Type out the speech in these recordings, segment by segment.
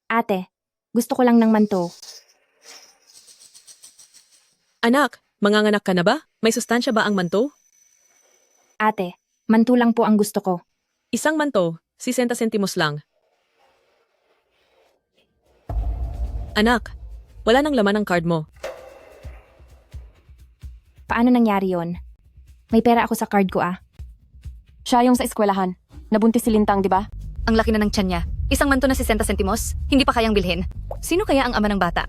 Ate, gusto ko lang ng manto. Anak, manganganak ka na ba? May sustansya ba ang manto? Ate, manto lang po ang gusto ko. Isang manto, 60 sentimos lang. Anak, wala nang laman ang card mo. Paano nangyari yon? May pera ako sa card ko ah. Siya yung sa eskwelahan. Nabuntis si Lintang, di ba? Ang laki na ng tiyan niya. Isang manto na 60 sentimos, hindi pa kayang bilhin. Sino kaya ang ama ng bata?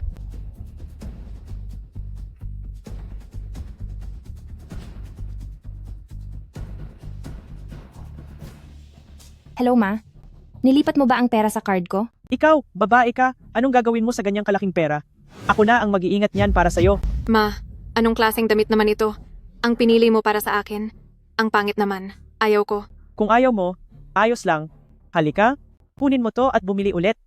Hello ma? Nilipat mo ba ang pera sa card ko? Ikaw, babae ka, anong gagawin mo sa ganyang kalaking pera? Ako na ang mag-iingat niyan para sa'yo. Ma, anong klaseng damit naman ito? Ang pinili mo para sa akin. Ang pangit naman. Ayaw ko. Kung ayaw mo, ayos lang. Halika, kunin mo to at bumili ulit.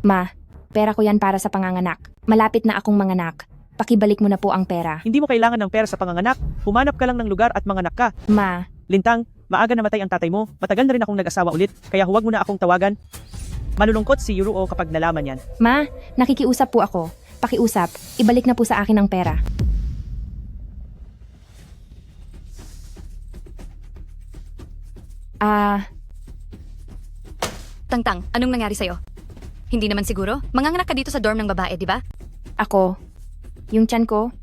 Ma, pera ko yan para sa panganganak. Malapit na akong manganak. Pakibalik mo na po ang pera. Hindi mo kailangan ng pera sa panganganak. Humanap ka lang ng lugar at manganak ka. Ma, Lintang, maaga namatay ang tatay mo. Matagal na rin akong nag-asawa ulit, kaya huwag mo na akong tawagan. Malulungkot si Yuruo kapag nalaman yan. ma, nakikiusap po ako. Pakiusap, ibalik na po sa akin ang pera. Tangtang, anong nangyari sa'yo? Hindi naman siguro. Manganganak ka dito sa dorm ng babae, di ba? Ako, yung tiyan ko,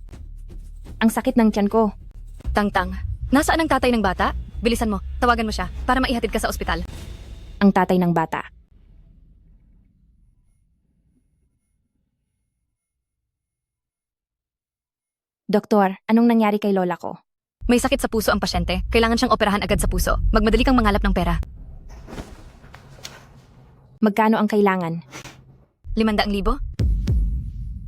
ang sakit ng tiyan ko. Tangtang, nasaan ang tatay ng bata? Bilisan mo, tawagan mo siya para maihatid ka sa ospital. Ang tatay ng bata. Doktor, anong nangyari kay lola ko? May sakit sa puso ang pasyente. Kailangan siyang operahan agad sa puso. Magmadali kang mangalap ng pera. Magkano ang kailangan? 500,000?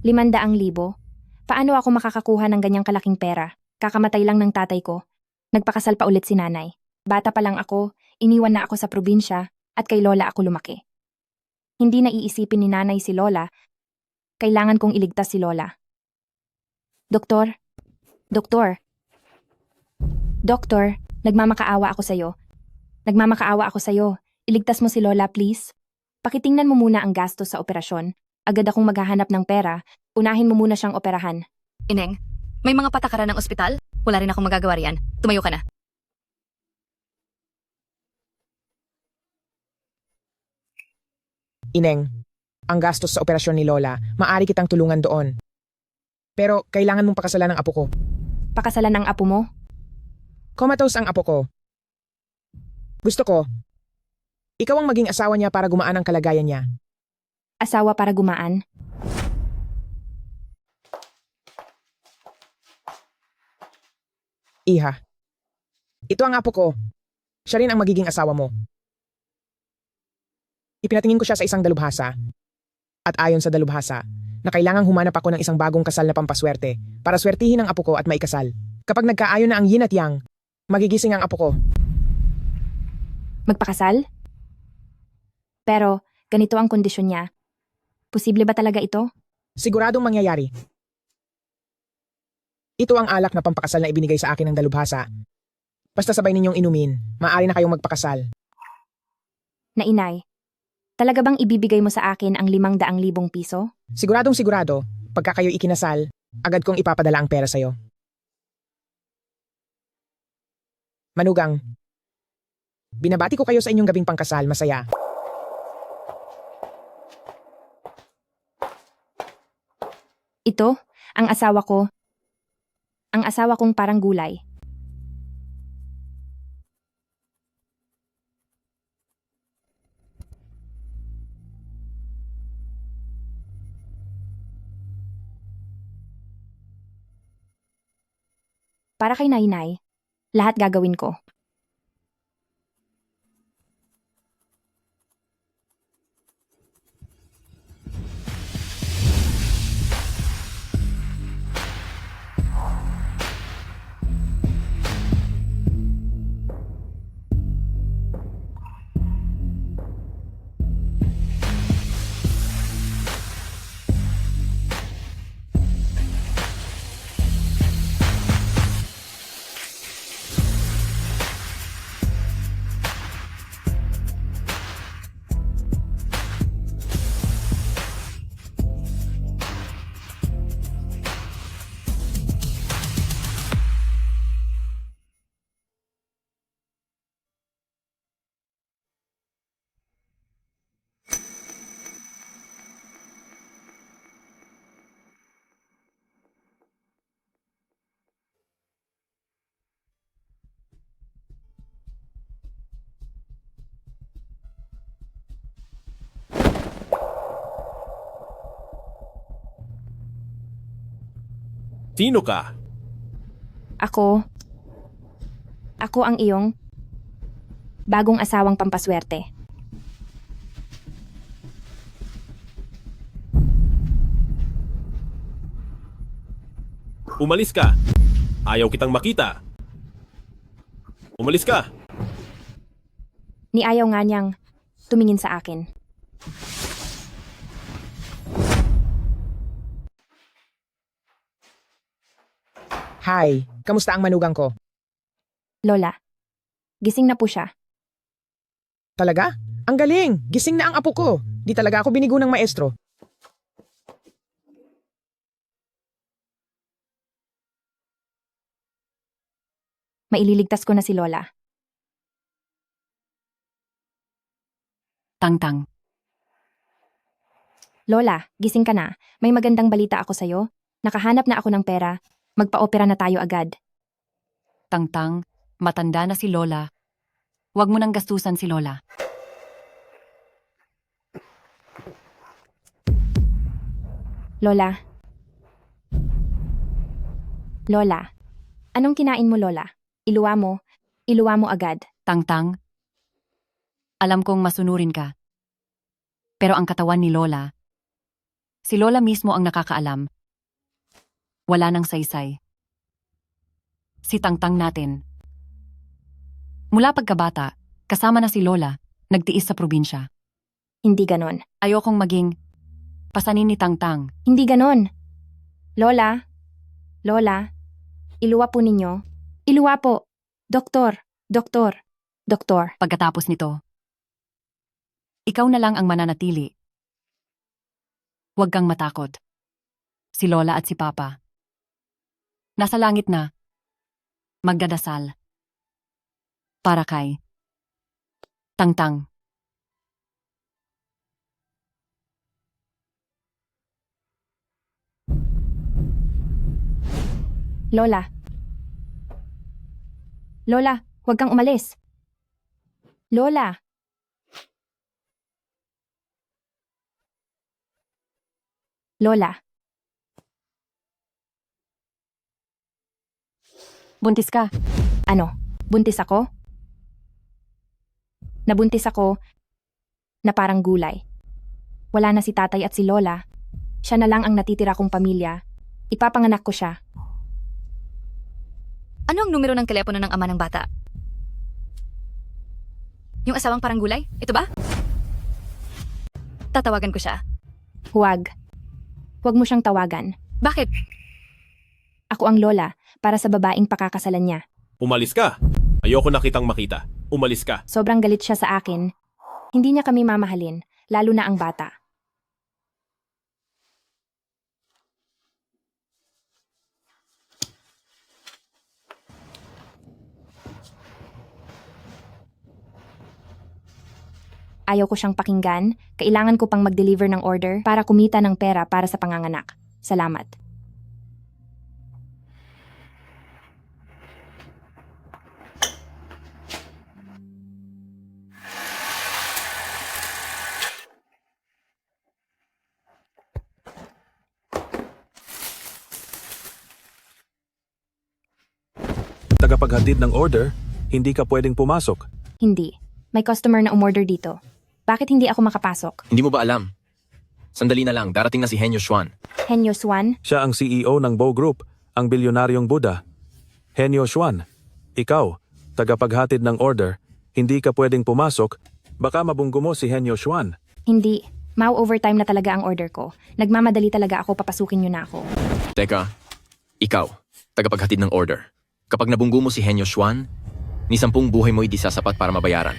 500,000? Paano ako makakakuha ng ganyang kalaking pera? Kakamatay lang ng tatay ko. Nagpakasal pa ulit si nanay. Bata pa lang ako, iniwan na ako sa probinsya, at kay lola ako lumaki. Hindi na iisipin ni nanay si lola. Kailangan kong iligtas si lola. Doktor? Doktor? Doktor, nagmamakaawa ako sa'yo. Nagmamakaawa ako sa'yo. Iligtas mo si lola, please. Pakitingnan mo muna ang gastos sa operasyon. Agad akong maghahanap ng pera. Unahin mo muna siyang operahan. Ineng, may mga patakaran ng ospital? Wala rin akong magagawa riyan. Tumayo ka na. Ineng, ang gastos sa operasyon ni Lola, maaari kitang tulungan doon. Pero kailangan mong pakasalan ng apo ko. Pakasalan ng apo mo? Comatose ang apo ko. Gusto ko, ikaw ang maging asawa niya para gumaan ang kalagayan niya. Asawa para gumaan? Iha, ito ang apo ko. Siya rin ang magiging asawa mo. Ipinatingin ko siya sa isang dalubhasa. At ayon sa dalubhasa, na kailangang humanap ako ng isang bagong kasal na pampaswerte para swertihin ang apo ko at maikasal. Kapag nagkaayon na ang yin at yang, magigising ang apo ko. Magpakasal? Pero, ganito ang kondisyon niya. Posible ba talaga ito? Siguradong mangyayari. Ito ang alak na pampakasal na ibinigay sa akin ng dalubhasa. Basta sabay ninyong inumin, maaari na kayong magpakasal. Na inay, talaga bang ibibigay mo sa akin ang 500,000 piso? Siguradong sigurado, pagka kayo ikinasal, agad kong ipapadala ang pera sa'yo. Manugang, binabati ko kayo sa inyong gabing pangkasal, masaya. Ito, ang asawa ko. Ang asawa kong parang gulay. Para kay Nainay, lahat gagawin ko. Sino ka? Ako ang iyong bagong asawang pampaswerte. Umalis ka. Ayaw kitang makita. Umalis ka. Ni ayaw nga niyang tumingin sa akin. Hi, kamusta ang manugang ko? Lola, gising na po siya. Talaga? Ang galing! Gising na ang apo ko! Di talaga ako binigo ng maestro. Maililigtas ko na si Lola. Tangtang. Lola, gising ka na. May magandang balita ako sa'yo. Nakahanap na ako ng pera. Magpa-opera na tayo agad. Tangtang, matanda na si Lola. Huwag mo nang gastusan si Lola. Lola. Lola. Anong kinain mo, Lola? Iluwa mo agad. Tangtang, alam kong masunurin ka. Pero ang katawan ni Lola, si Lola mismo ang nakakaalam. Wala nang saysay. Si Tangtang natin. Mula pagkabata, kasama na si Lola, nagtiis sa probinsya. Hindi ganon. Ayokong maging pasanin ni Tangtang. Hindi ganon. Lola. Lola. Iluwa po ninyo. Iluwa po. Doktor. Pagkatapos nito, ikaw na lang ang mananatili. Huwag kang matakot. Si Lola at si Papa. Nasa langit na. Magdadasal. Para kay Tangtang. Lola. Lola, huwag kang umalis. Lola. Lola. Buntis ka. Ano? Buntis ako? Nabuntis ako na parang gulay. Wala na si tatay at si Lola. Siya na lang ang natitira kong pamilya. Ipapanganak ko siya. Ano ang numero ng telepono ng ama ng bata? Yung asawang parang gulay? Ito ba? Tatawagan ko siya. Huwag. Huwag mo siyang tawagan. Bakit? Ako ang lola para sa babaeng pakakasalan niya. Umalis ka. Ayoko na kitang makita. Umalis ka. Sobrang galit siya sa akin. Hindi niya kami mamahalin, lalo na ang bata. Ayaw ko siyang pakinggan, kailangan ko pang mag-deliver ng order para kumita ng pera para sa panganganak. Salamat. Tagapaghatid ng order, hindi ka pwedeng pumasok. Hindi. May customer na umorder dito. Bakit hindi ako makapasok? Hindi mo ba alam? Sandali na lang, darating na si Henyo Xuan. Henyo Swan? Siya ang CEO ng Bow Group, ang bilyonaryong Buddha. Henyo Xuan, ikaw, tagapaghatid ng order, hindi ka pwedeng pumasok, baka mabunggo mo si Henyo Xuan. Hindi. Mau-overtime na talaga ang order ko. Nagmamadali talaga ako, papasukin niyo na ako. Teka, ikaw, tagapaghatid ng order. Kapag nabunggo mo si Henyo Xuan, ni 10 buhay mo hindi sasapat para mabayaran.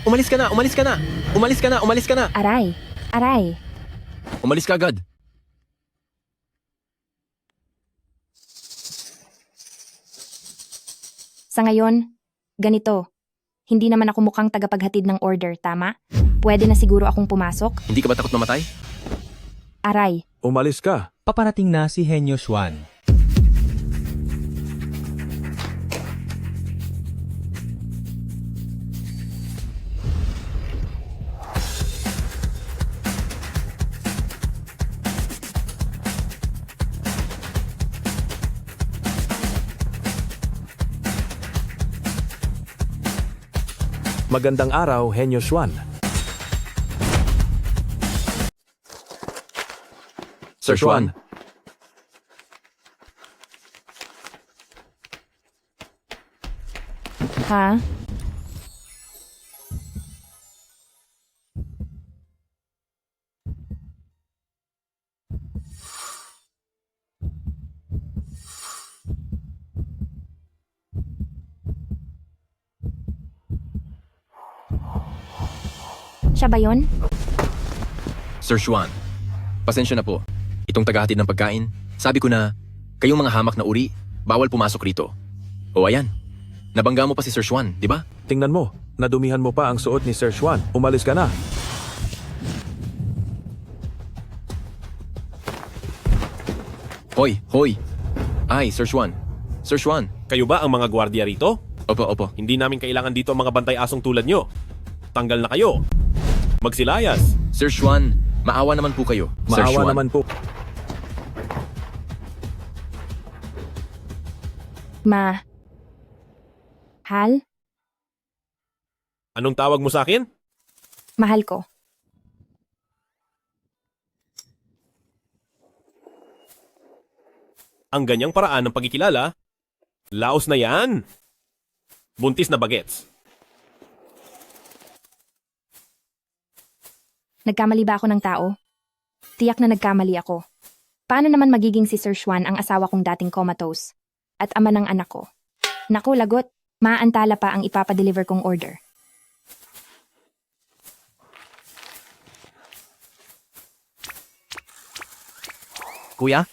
Umalis ka na! Umalis ka na! Umalis ka na! Umalis ka na! Aray! Aray! Umalis ka agad! Sa ngayon, ganito. Hindi naman ako mukhang tagapaghatid ng order, tama? Pwede na siguro akong pumasok? Hindi ka ba takot mamatay? Aray! Umalis ka. Paparating na si Henyo Xuan. Magandang araw, Henyo Xuan. Sir Xuan, Ha? Siya ba yun? Sir Xuan, pasensya na po. Itong tagahatid ng pagkain, sabi ko na, kayong mga hamak na uri, bawal pumasok rito. O ayan, nabangga mo pa si Sir Xuan, di ba? Tingnan mo, nadumihan mo pa ang suot ni Sir Xuan. Umalis ka na. Hoy, hoy! Ay, Sir Xuan. Sir Xuan. Kayo ba ang mga gwardiya rito? Opo, opo. Hindi namin kailangan dito ang mga bantay asong tulad nyo. Tanggal na kayo. Magsilayas. Sir Xuan, maawa naman po kayo. Sir Maawa Xuan. naman po. Hal? Anong tawag mo sa akin? Mahal ko. Ang ganyang paraan ng pagkikilala, laos na yan. Buntis na bagets. Nagkamali ba ako ng tao? Tiyak na nagkamali ako. Paano naman magiging si Sir Xuan ang asawa kong dating comatose? At ama ng anak ko? Naku, lagot. Maaantala pa ang ipapadeliver kong order. Kuya,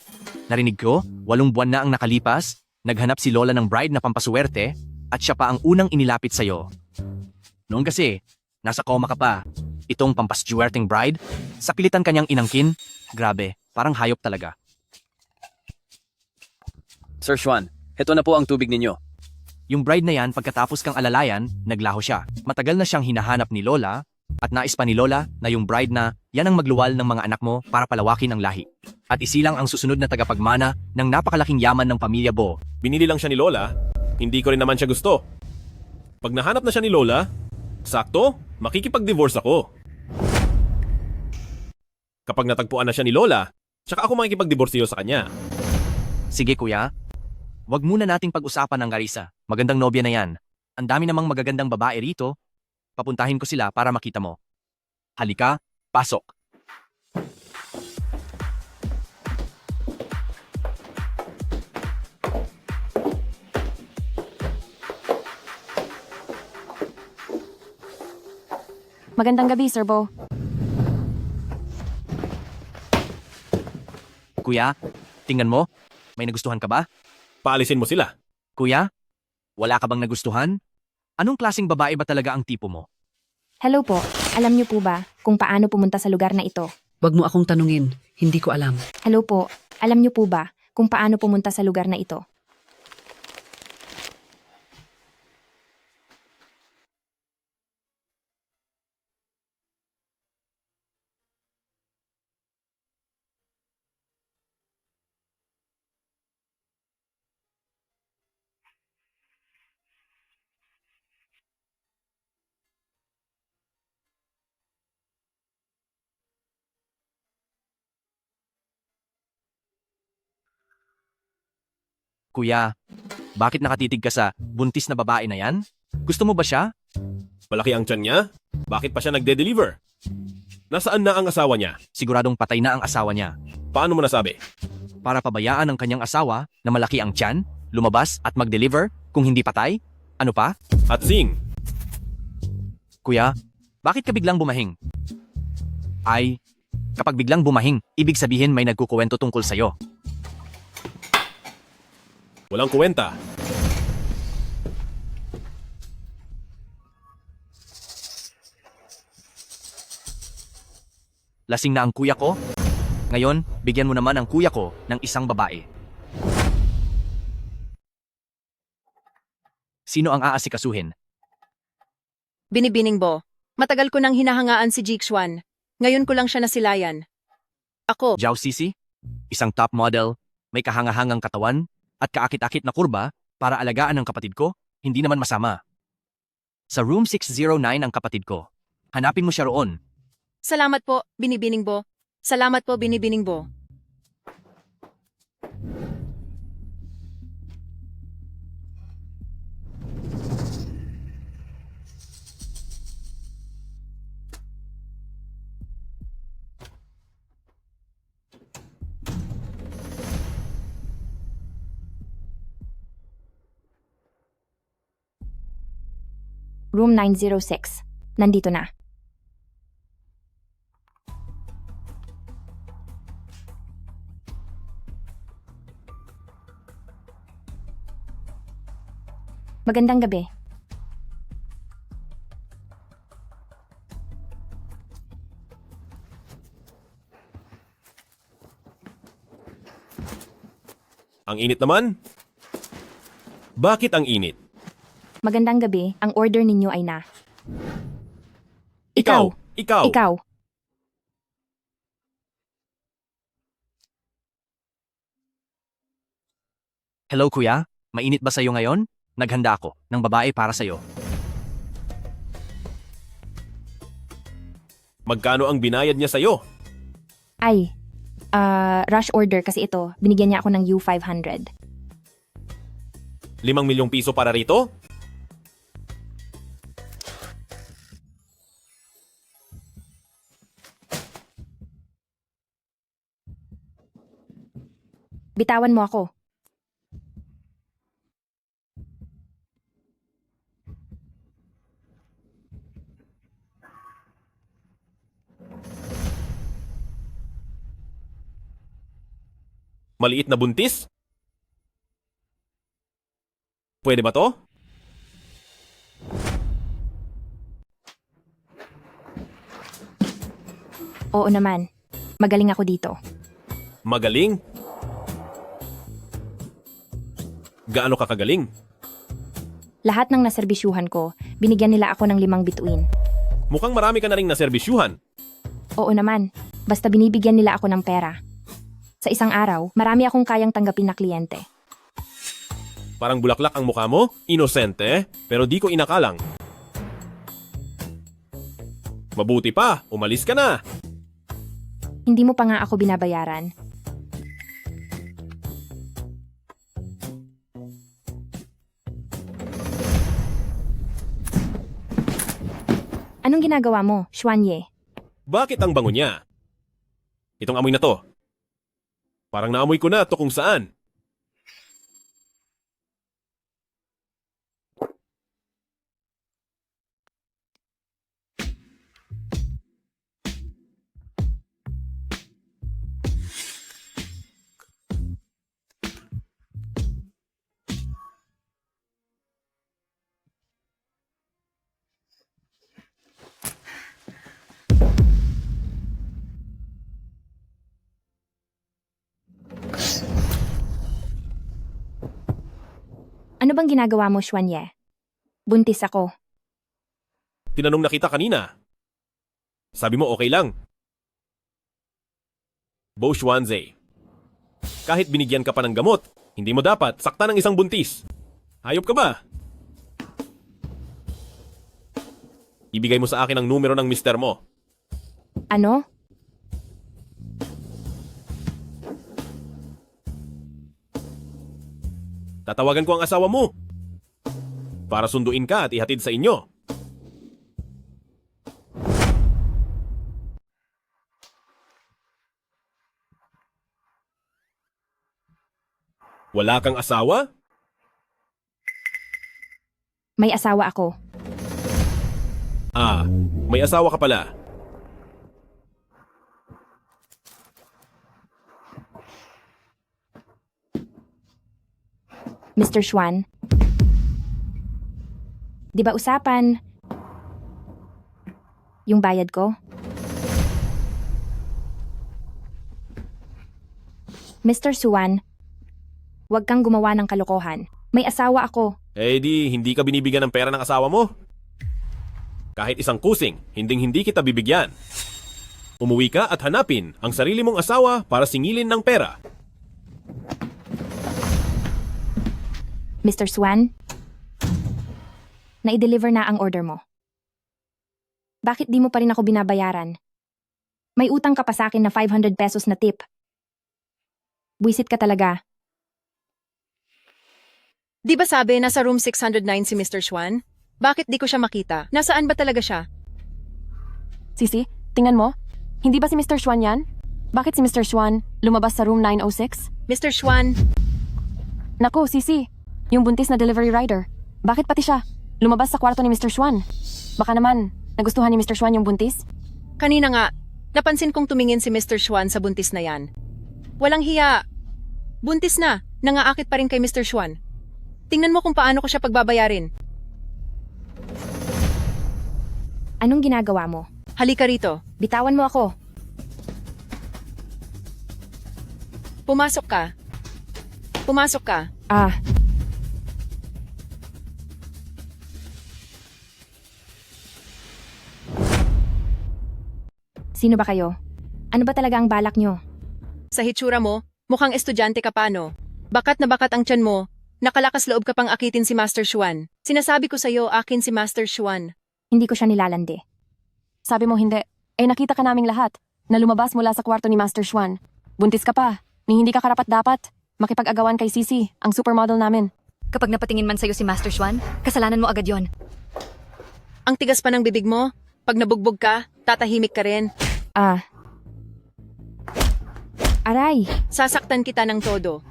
narinig ko, 8 buwan na ang nakalipas, naghanap si Lola ng bride na pampaswerte, at siya pa ang unang inilapit sa'yo. Noon kasi, nasa coma ka pa. Itong pampaswerteng bride, sa pilitan kanyang inangkin, grabe, parang hayop talaga. Sir Xuan, heto na po ang tubig ninyo. Yung bride na yan, pagkatapos kang alalayan, naglaho siya. Matagal na siyang hinahanap ni Lola, at nais pa ni Lola na yung bride na yan ang magluwal ng mga anak mo para palawakin ang lahi. At isilang ang susunod na tagapagmana ng napakalaking yaman ng pamilya Bo. Binili lang siya ni Lola, hindi ko rin naman siya gusto. Pag nahanap na siya ni Lola, sakto, makikipag-divorce ako. Kapag natagpuan na siya ni Lola, tsaka ako makikipag-divorce sa kanya. Sige kuya, wag muna nating pag-usapan ng Garisa. Magandang nobya na yan. Ang dami namang magagandang babae rito. Papuntahin ko sila para makita mo. Halika, pasok. Magandang gabi, Sir Bo. Kuya, tingnan mo. May nagustuhan ka ba? Paalisin mo sila. Kuya, wala ka bang nagustuhan? Anong klaseng babae ba talaga ang tipo mo? Hello po. Alam niyo po ba kung paano pumunta sa lugar na ito? Wag mo akong tanungin. Hindi ko alam. Hello po. Alam niyo po ba kung paano pumunta sa lugar na ito? Kuya, bakit nakatitig ka sa buntis na babae na yan? Gusto mo ba siya? Malaki ang tiyan niya? Bakit pa siya nagde-deliver? Nasaan na ang asawa niya? Siguradong patay na ang asawa niya. Paano mo nasabi? Para pabayaan ang kanyang asawa na malaki ang tiyan, lumabas at mag-deliver kung hindi patay? Ano pa? At Sing, Kuya, bakit ka biglang bumahing? Ay, kapag biglang bumahing, ibig sabihin may nagkukuwento tungkol sa'yo. walang kuwenta. Lasing na ang kuya ko? Ngayon, bigyan mo naman ang kuya ko ng isang babae. Sino ang aasikasuhin? Binibining Bo. Matagal ko nang hinahangaan si Jixuan. Ngayon ko lang siya nasilayan. Ako. Zhao Sisi? Isang top model, may kahangahangang katawan, at kaakit-akit na kurba para alagaan ng kapatid ko, hindi naman masama. Sa room 609 ang kapatid ko. Hanapin mo siya roon. Salamat po, Binibining Bo. Salamat po, Binibining Bo. Room 906. Nandito na. Magandang gabi. Ang init naman? Bakit ang init? Magandang gabi. Ang order ninyo ay na. Ikaw! Ikaw! Hello kuya, mainit ba sa'yo ngayon? Naghanda ako ng babae para sa'yo. Magkano ang binayad niya sa'yo? Ay, rush order kasi ito. Binigyan niya ako ng U500. 5 milyong piso para rito? Bitawan mo ako. Maliit na buntis? Pwede ba to? Oo naman. Magaling ako dito. Magaling? Gaano ka kagaling? Lahat ng naserbisyuhan ko, binigyan nila ako ng 5 bituin. Mukhang marami ka na ring naserbisyuhan. Oo naman. Basta binibigyan nila ako ng pera. Sa isang araw, marami akong kayang tanggapin na kliyente. Parang bulaklak ang mukha mo, inosente, pero di ko inakalang. Mabuti pa, umalis ka na. Hindi mo pa nga ako binabayaran. Anong ginagawa mo, Xuanye? Bakit ang bango niya? Itong amoy na to. Parang naamoy ko na to kung saan. Ano bang ginagawa mo, Xuanye? Buntis ako. Tinanong na kita kanina. Sabi mo okay lang. Bo Xuanze. Kahit binigyan ka pa ng gamot, hindi mo dapat sakta ng isang buntis. Hayop ka ba? Ibigay mo sa akin ang numero ng mister mo. Ano? Tatawagan ko ang asawa mo. Para sunduin ka at ihatid sa inyo. Wala kang asawa? May asawa ako. Ah, may asawa ka pala. Mr. Xuan, di ba usapan yung bayad ko? Mr. Xuan, huwag kang gumawa ng kalokohan. May asawa ako. Eh di, hindi ka binibigyan ng pera ng asawa mo. Kahit isang kusing, hinding-hindi kita bibigyan. Umuwi ka at hanapin ang sarili mong asawa para singilin ng pera. Mr. Xuan, na i-deliver na ang order mo. Bakit di mo pa rin ako binabayaran? May utang ka pa sa akin na 500 pesos na tip. Buisit ka talaga. Di ba sabi nasa room 609 si Mr. Schwan? Bakit di ko siya makita? Nasaan ba talaga siya? Sisi, tingnan mo. Hindi ba si Mr. Schwan yan? Bakit si Mr. Schwan lumabas sa room 906? Mr. Schwan, Naku, Sisi. Yung buntis na delivery rider. Bakit pati siya lumabas sa kwarto ni Mr. Schwan? Baka naman, nagustuhan ni Mr. Schwan yung buntis? kanina nga, napansin kong tumingin si Mr. Schwan sa buntis na yan. Walang hiya. Buntis na, nangaakit pa rin kay Mr. Schwan. Tingnan mo kung paano ko siya pagbabayarin. Anong ginagawa mo? Halika rito. Bitawan mo ako. Pumasok ka. Pumasok ka. Ah, sino ba kayo? Ano ba talaga ang balak nyo? Sa hitsura mo, mukhang estudyante ka pa no? Bakat na bakat ang tiyan mo. Nakalakas loob ka pang akitin si Master Schwan. Sinasabi ko sa'yo, akin si Master Schwan. Hindi ko siya nilalandi. Sabi mo hindi. Eh nakita ka naming lahat na lumabas mula sa kwarto ni Master Schwan. Buntis ka pa. Ni hindi ka karapat-dapat. Makipag-agawan kay Sisi, ang supermodel namin. Kapag napatingin man sa'yo si Master Schwan, kasalanan mo agad yon. Ang tigas pa ng bibig mo. Pag nabugbog ka, tatahimik ka rin. Ah. Aray! Sasaktan kita ng todo.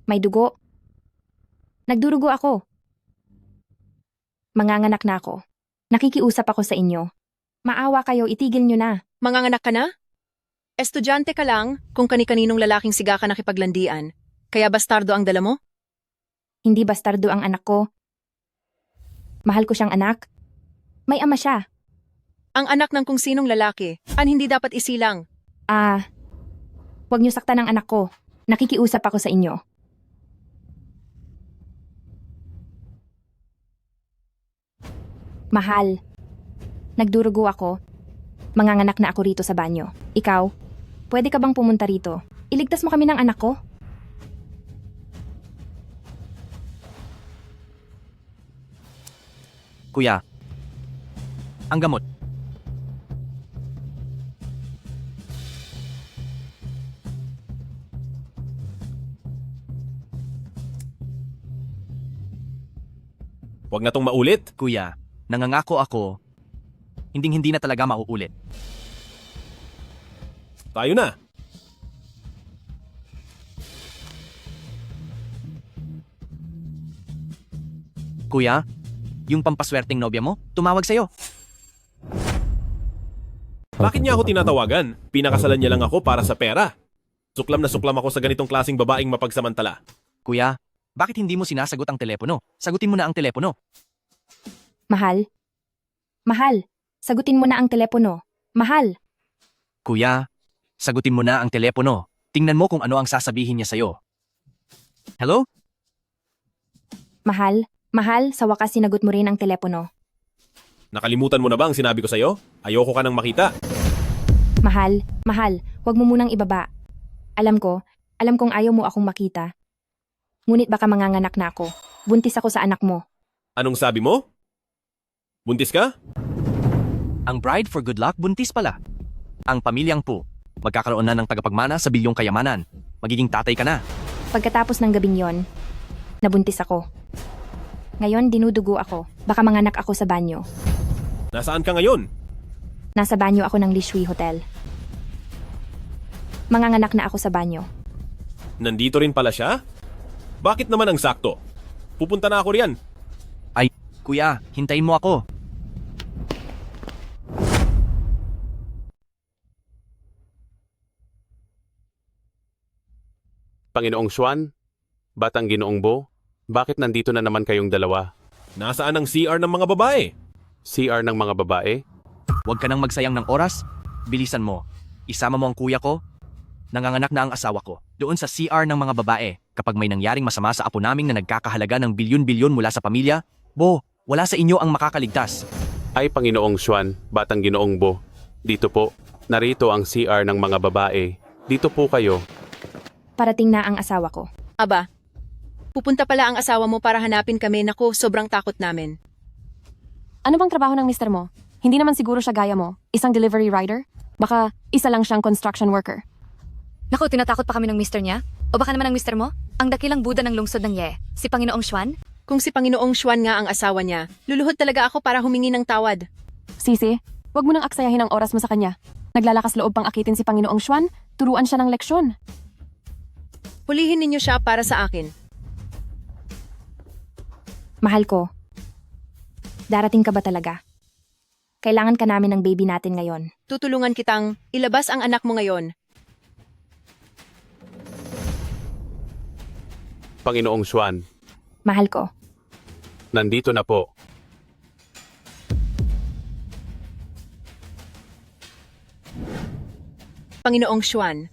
May dugo. Nagdurugo ako. Manganganak na ako. Nakikiusap ako sa inyo. Maawa kayo, itigil nyo na. Manganganak ka na? Estudyante ka lang kung kani-kaninong lalaking siga ka nakipaglandian. Kaya bastardo ang dala mo? Hindi bastardo ang anak ko. Mahal ko siyang anak. May ama siya. Ang anak ng kung sinong lalaki, hindi dapat isilang. Ah, huwag niyo saktan ang anak ko. Nakikiusap ako sa inyo. Mahal. Nagdurugo ako. Manganganak na ako rito sa banyo. Ikaw, pwede ka bang pumunta rito? Iligtas mo kami ng anak ko? Kuya, ang gamot. Huwag na tong maulit. Kuya, nangangako ako, hindi na talaga mauulit. Tayo na. Kuya, yung pampaswerteng nobya mo, tumawag sa'yo. Bakit niya ako tinatawagan? Pinakasalan niya lang ako para sa pera. Suklam na suklam ako sa ganitong klaseng babaeng mapagsamantala. Kuya, bakit hindi mo sinasagot ang telepono? Sagutin mo na ang telepono. Mahal? Mahal, sagutin mo na ang telepono. Mahal. Kuya, sagutin mo na ang telepono. Tingnan mo kung ano ang sasabihin niya sa'yo. Hello? Mahal, mahal, sa wakas sinagot mo rin ang telepono. Nakalimutan mo na ba ang sinabi ko sa'yo? Ayoko ka nang makita. Mahal, mahal, huwag mo munang ibaba. Alam kong ayaw mo akong makita. Ngunit baka manganganak na ako. Buntis ako sa anak mo. Anong sabi mo? Buntis ka? Ang bride for good luck buntis pala. Ang pamilyang Po, magkakaroon na ng tagapagmana sa bilyong kayamanan. Magiging tatay ka na. Pagkatapos ng gabing yon, nabuntis ako. Ngayon dinudugo ako. Baka manganak ako sa banyo. Nasaan ka ngayon? Nasa banyo ako ng Lishui Hotel. Manganganak na ako sa banyo. Nandito rin pala siya? Bakit naman ang sakto? Pupunta na ako riyan. Ay, kuya, hintayin mo ako. Panginoong Schwan, Batang Ginoong Bo, bakit nandito na naman kayong dalawa? Nasaan ang CR ng mga babae? CR ng mga babae? Huwag ka nang magsayang ng oras. Bilisan mo. Isama mo ang kuya ko. Nanganganak na ang asawa ko. Doon sa CR ng mga babae, kapag may nangyaring masama sa apo naming na nagkakahalaga ng bilyon-bilyon mula sa pamilya, Bo, wala sa inyo ang makakaligtas. Ay Panginoong Xuan, Batang Ginoong Bo. Dito po, narito ang CR ng mga babae. Dito po kayo. Parating na ang asawa ko. Aba, pupunta pala ang asawa mo para hanapin kami. Naku, sobrang takot namin. Ano bang trabaho ng mister mo? Hindi naman siguro siya gaya mo. Isang delivery rider? Baka isa lang siyang construction worker. Naku, tinatakot pa kami ng mister niya? O baka naman ang mister mo? Ang dakilang Buddha ng lungsod ng Ye, si Panginoong Xuan? Kung si Panginoong Xuan nga ang asawa niya, luluhod talaga ako para humingi ng tawad. Sisi, wag mo nang aksayahin ang oras mo sa kanya. Naglalakas loob pang akitin si Panginoong Xuan, turuan siya ng leksyon. Hulihin ninyo siya para sa akin. Mahal ko, darating ka ba talaga? Kailangan ka namin ng baby natin ngayon. Tutulungan kitang ilabas ang anak mo ngayon. Panginoong Xuan, Mahal ko. nandito na po. Panginoong Xuan.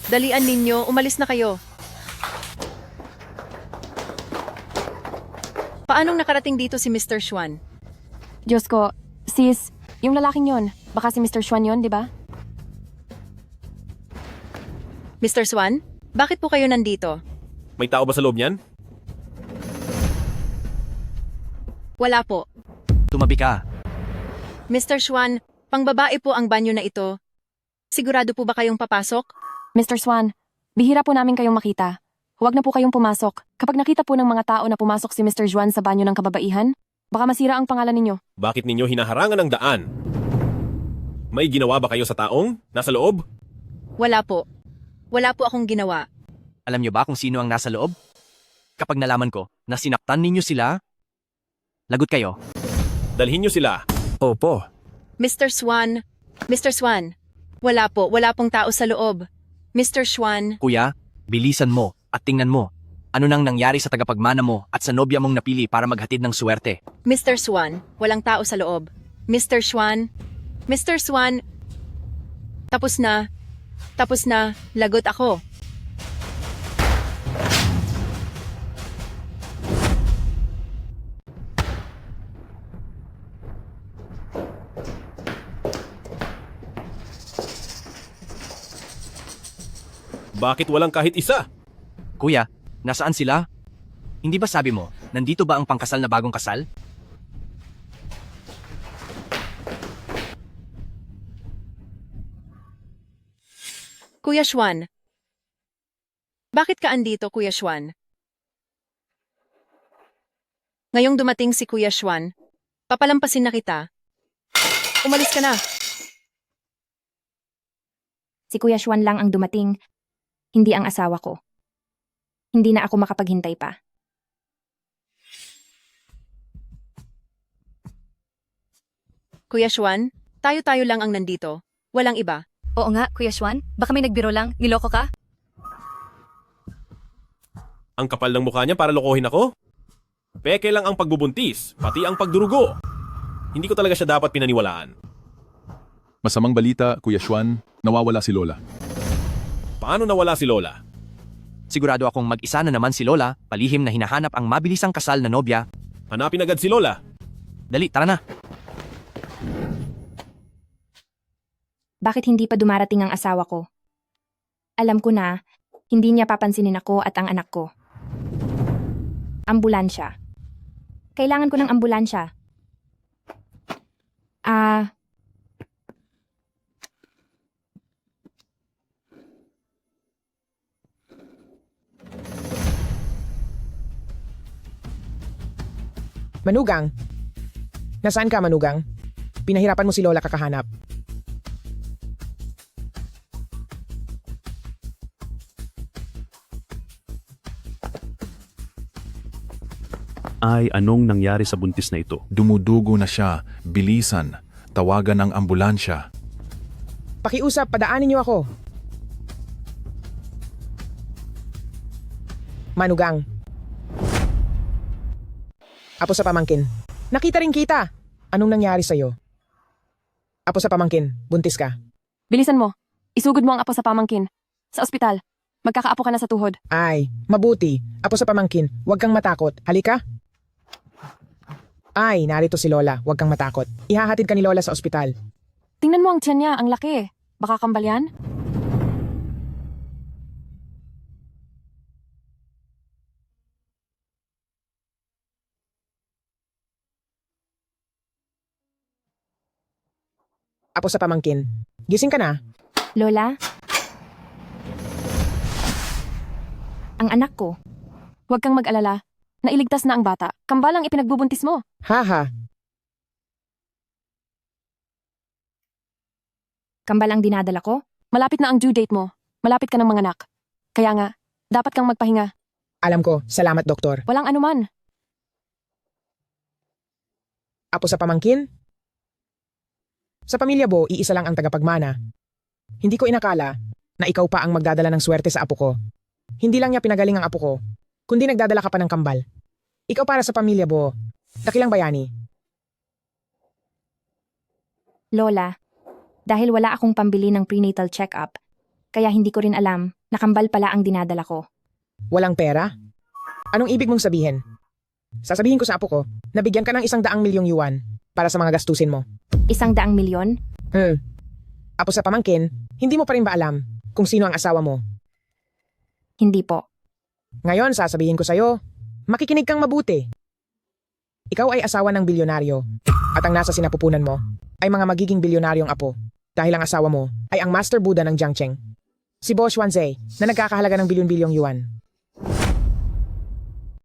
Dalian ninyo, umalis na kayo. Paanong nakarating dito si Mr. Xuan? Diyos ko, sis, yung lalaking yon, baka si Mr. Xuan yon, di ba? Mr. Xuan, bakit po kayo nandito? May tao ba sa loob niyan? Wala po. Tumabi ka. Mr. Xuan, pangbabae po ang banyo na ito. Sigurado po ba kayong papasok? Mr. Xuan, bihira po namin kayong makita. Huwag na po kayong pumasok. Kapag nakita po ng mga tao na pumasok si Mr. Xuan sa banyo ng kababaihan, baka masira ang pangalan ninyo. Bakit ninyo hinaharangan ng daan? May ginawa ba kayo sa taong nasa loob? Wala po. Wala po akong ginawa. Alam niyo ba kung sino ang nasa loob? Kapag nalaman ko na sinaktan ninyo sila, lagot kayo. Dalhin niyo sila. Opo. Mr. Xuan, Mr. Xuan, wala pong tao sa loob. Mr. Xuan, Kuya, bilisan mo at tingnan mo. Ano nang nangyari sa tagapagmana mo at sa nobya mong napili para maghatid ng swerte? Mr. Xuan, walang tao sa loob. Mr. Xuan, Mr. Xuan, tapos na, lagot ako. Bakit walang kahit isa? Kuya, nasaan sila? Hindi ba sabi mo, nandito ba ang pangkasal na bagong kasal? Kuya Xuan. Bakit ka andito, Kuya Xuan? Ngayong dumating si Kuya Xuan, papalampasin na kita. Umalis ka na. Si Kuya Xuan lang ang dumating, hindi ang asawa ko. Hindi na ako makapaghintay pa. Kuya Xuan, tayo-tayo lang ang nandito. Walang iba. Oo nga, Kuya Xuan. Baka may nagbiro lang. Niloko ka? Ang kapal ng mukha niya para lokohin ako? Peke lang ang pagbubuntis, pati ang pagdurugo. Hindi ko talaga siya dapat pinaniwalaan. Masamang balita, Kuya Xuan, nawawala si Lola. Paano nawala si Lola? Sigurado akong mag-isa na naman si Lola, palihim na hinahanap ang mabilisang kasal na nobya. Hanapin agad si Lola. Dali, tara na. Bakit hindi pa dumarating ang asawa ko? Alam ko na, hindi niya papansinin ako at ang anak ko. Ambulansya. Kailangan ko ng ambulansya. Manugang. Nasaan ka, Manugang? Pinahirapan mo si Lola kakahanap. Ay, anong nangyari sa buntis na ito? Dumudugo na siya. Bilisan. Tawagan ang ambulansya. Pakiusap, padaanin niyo ako. Manugang. Apo sa pamangkin. Nakita rin kita. Anong nangyari sa'yo? Apo sa pamangkin, buntis ka. Bilisan mo. Isugod mo ang apo sa pamangkin. Sa ospital. Magkakaapo ka na sa tuhod. Ay, mabuti. Apo sa pamangkin, huwag kang matakot. Halika. Ay, narito si Lola. Huwag kang matakot. Ihahatid ka ni Lola sa ospital. Tingnan mo ang tiyan niya, ang laki. Baka kambal yan? Apo sa pamangkin. Gising ka na? Lola? Ang anak ko. Huwag kang mag-alala. Nailigtas na ang bata. Kambal ang ipinagbubuntis mo. Haha. Kambal ang dinadala ko? Malapit na ang due date mo. Malapit ka ng mga anak. Kaya nga, dapat kang magpahinga. Alam ko. Salamat, doktor. Walang anuman. Apo sa pamangkin? Sa pamilya Bo, iisa lang ang tagapagmana. Hindi ko inakala na ikaw pa ang magdadala ng swerte sa apo ko. Hindi lang niya pinagaling ang apo ko, kundi nagdadala ka pa ng kambal. Ikaw para sa pamilya Bo, dakilang bayani. Lola, dahil wala akong pambili ng prenatal check-up, kaya hindi ko rin alam na kambal pala ang dinadala ko. Walang pera? Anong ibig mong sabihin? Sasabihin ko sa apo ko, nabigyan ka ng 100 milyong yuan para sa mga gastusin mo. 100 milyon? Apo sa pamangkin, hindi mo pa rin ba alam kung sino ang asawa mo? Hindi po. Ngayon, sasabihin ko sa'yo, makikinig kang mabuti. Ikaw ay asawa ng bilyonaryo at ang nasa sinapupunan mo ay mga magiging bilyonaryong apo dahil ang asawa mo ay ang Master Buddha ng Jiangcheng. Si Bo Xuanzhe na nagkakahalaga ng bilyon-bilyong yuan.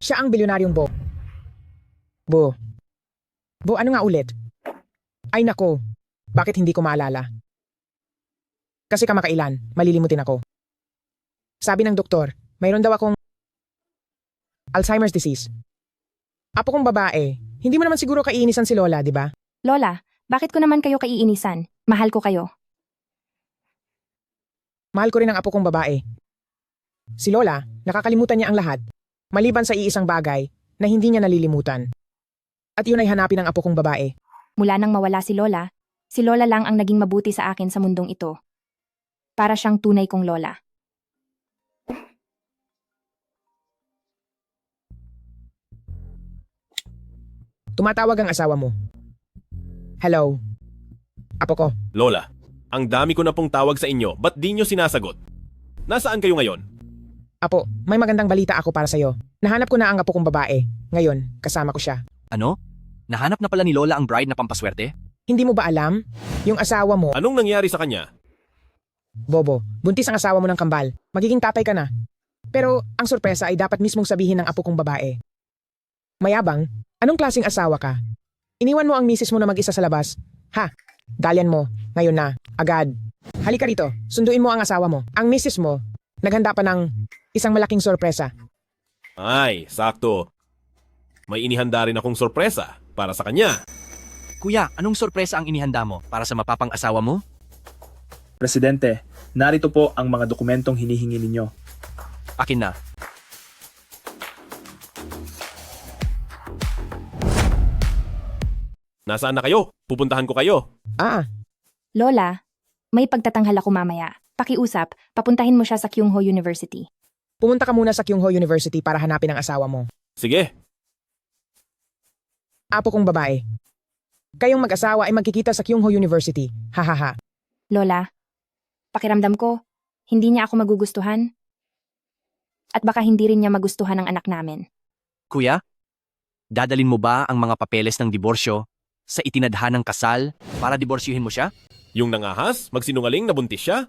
Siya ang bilyonaryong Bo. Bo, ano nga ulit? Ay nako, bakit hindi ko maalala? Kasi kamakailan, malilimutin ako. Sabi ng doktor, mayroon daw akong Alzheimer's disease. Apo kong babae, hindi mo naman siguro kaiinisan si Lola, di ba? Lola, bakit ko naman kayo kaiinisan? Mahal ko kayo. Mahal ko rin ang apo kong babae. Si Lola, nakakalimutan niya ang lahat, maliban sa iisang bagay na hindi niya nalilimutan. At yun ay hanapin ang apo kong babae. Mula nang mawala si Lola lang ang naging mabuti sa akin sa mundong ito. Para siyang tunay kong Lola. Tumatawag ang asawa mo. Hello. Apo ko. Lola, ang dami ko na pong tawag sa inyo, ba't di nyo sinasagot? Nasaan kayo ngayon? Apo, may magandang balita ako para sa'yo. Nahanap ko na ang apo kong babae. Ngayon, kasama ko siya. Ano? Nahanap na pala ni Lola ang bride na pampaswerte? Hindi mo ba alam? Yung asawa mo... Anong nangyari sa kanya? Bobo, buntis ang asawa mo ng kambal. Magiging tatay ka na. Pero ang sorpresa ay dapat mismong sabihin ng apo kong babae. Mayabang, anong klaseng asawa ka? Iniwan mo ang misis mo na mag-isa sa labas. Ha? Dalian mo. Ngayon na. Agad. Halika rito. Sunduin mo ang asawa mo. Ang misis mo, naghanda pa ng isang malaking sorpresa. Ay, sakto. May inihanda rin akong sorpresa para sa kanya. Kuya, anong sorpresa ang inihanda mo para sa mapapang asawa mo? Presidente, narito po ang mga dokumentong hinihingi ninyo. Akin na. Nasaan na kayo? Pupuntahan ko kayo. Lola, may pagtatanghal ako mamaya. Pakiusap, papuntahin mo siya sa Kyungho University. Pumunta ka muna sa Kyungho University para hanapin ang asawa mo. Sige. Apo kong babae. Kayong mag-asawa ay magkikita sa Kyungho University. Hahaha. Lola, pakiramdam ko, hindi niya ako magugustuhan. At baka hindi rin niya magustuhan ang anak namin. Kuya, dadalin mo ba ang mga papeles ng diborsyo sa itinadhanang kasal para diborsyuhin mo siya? Yung nangahas, magsinungaling na buntis siya?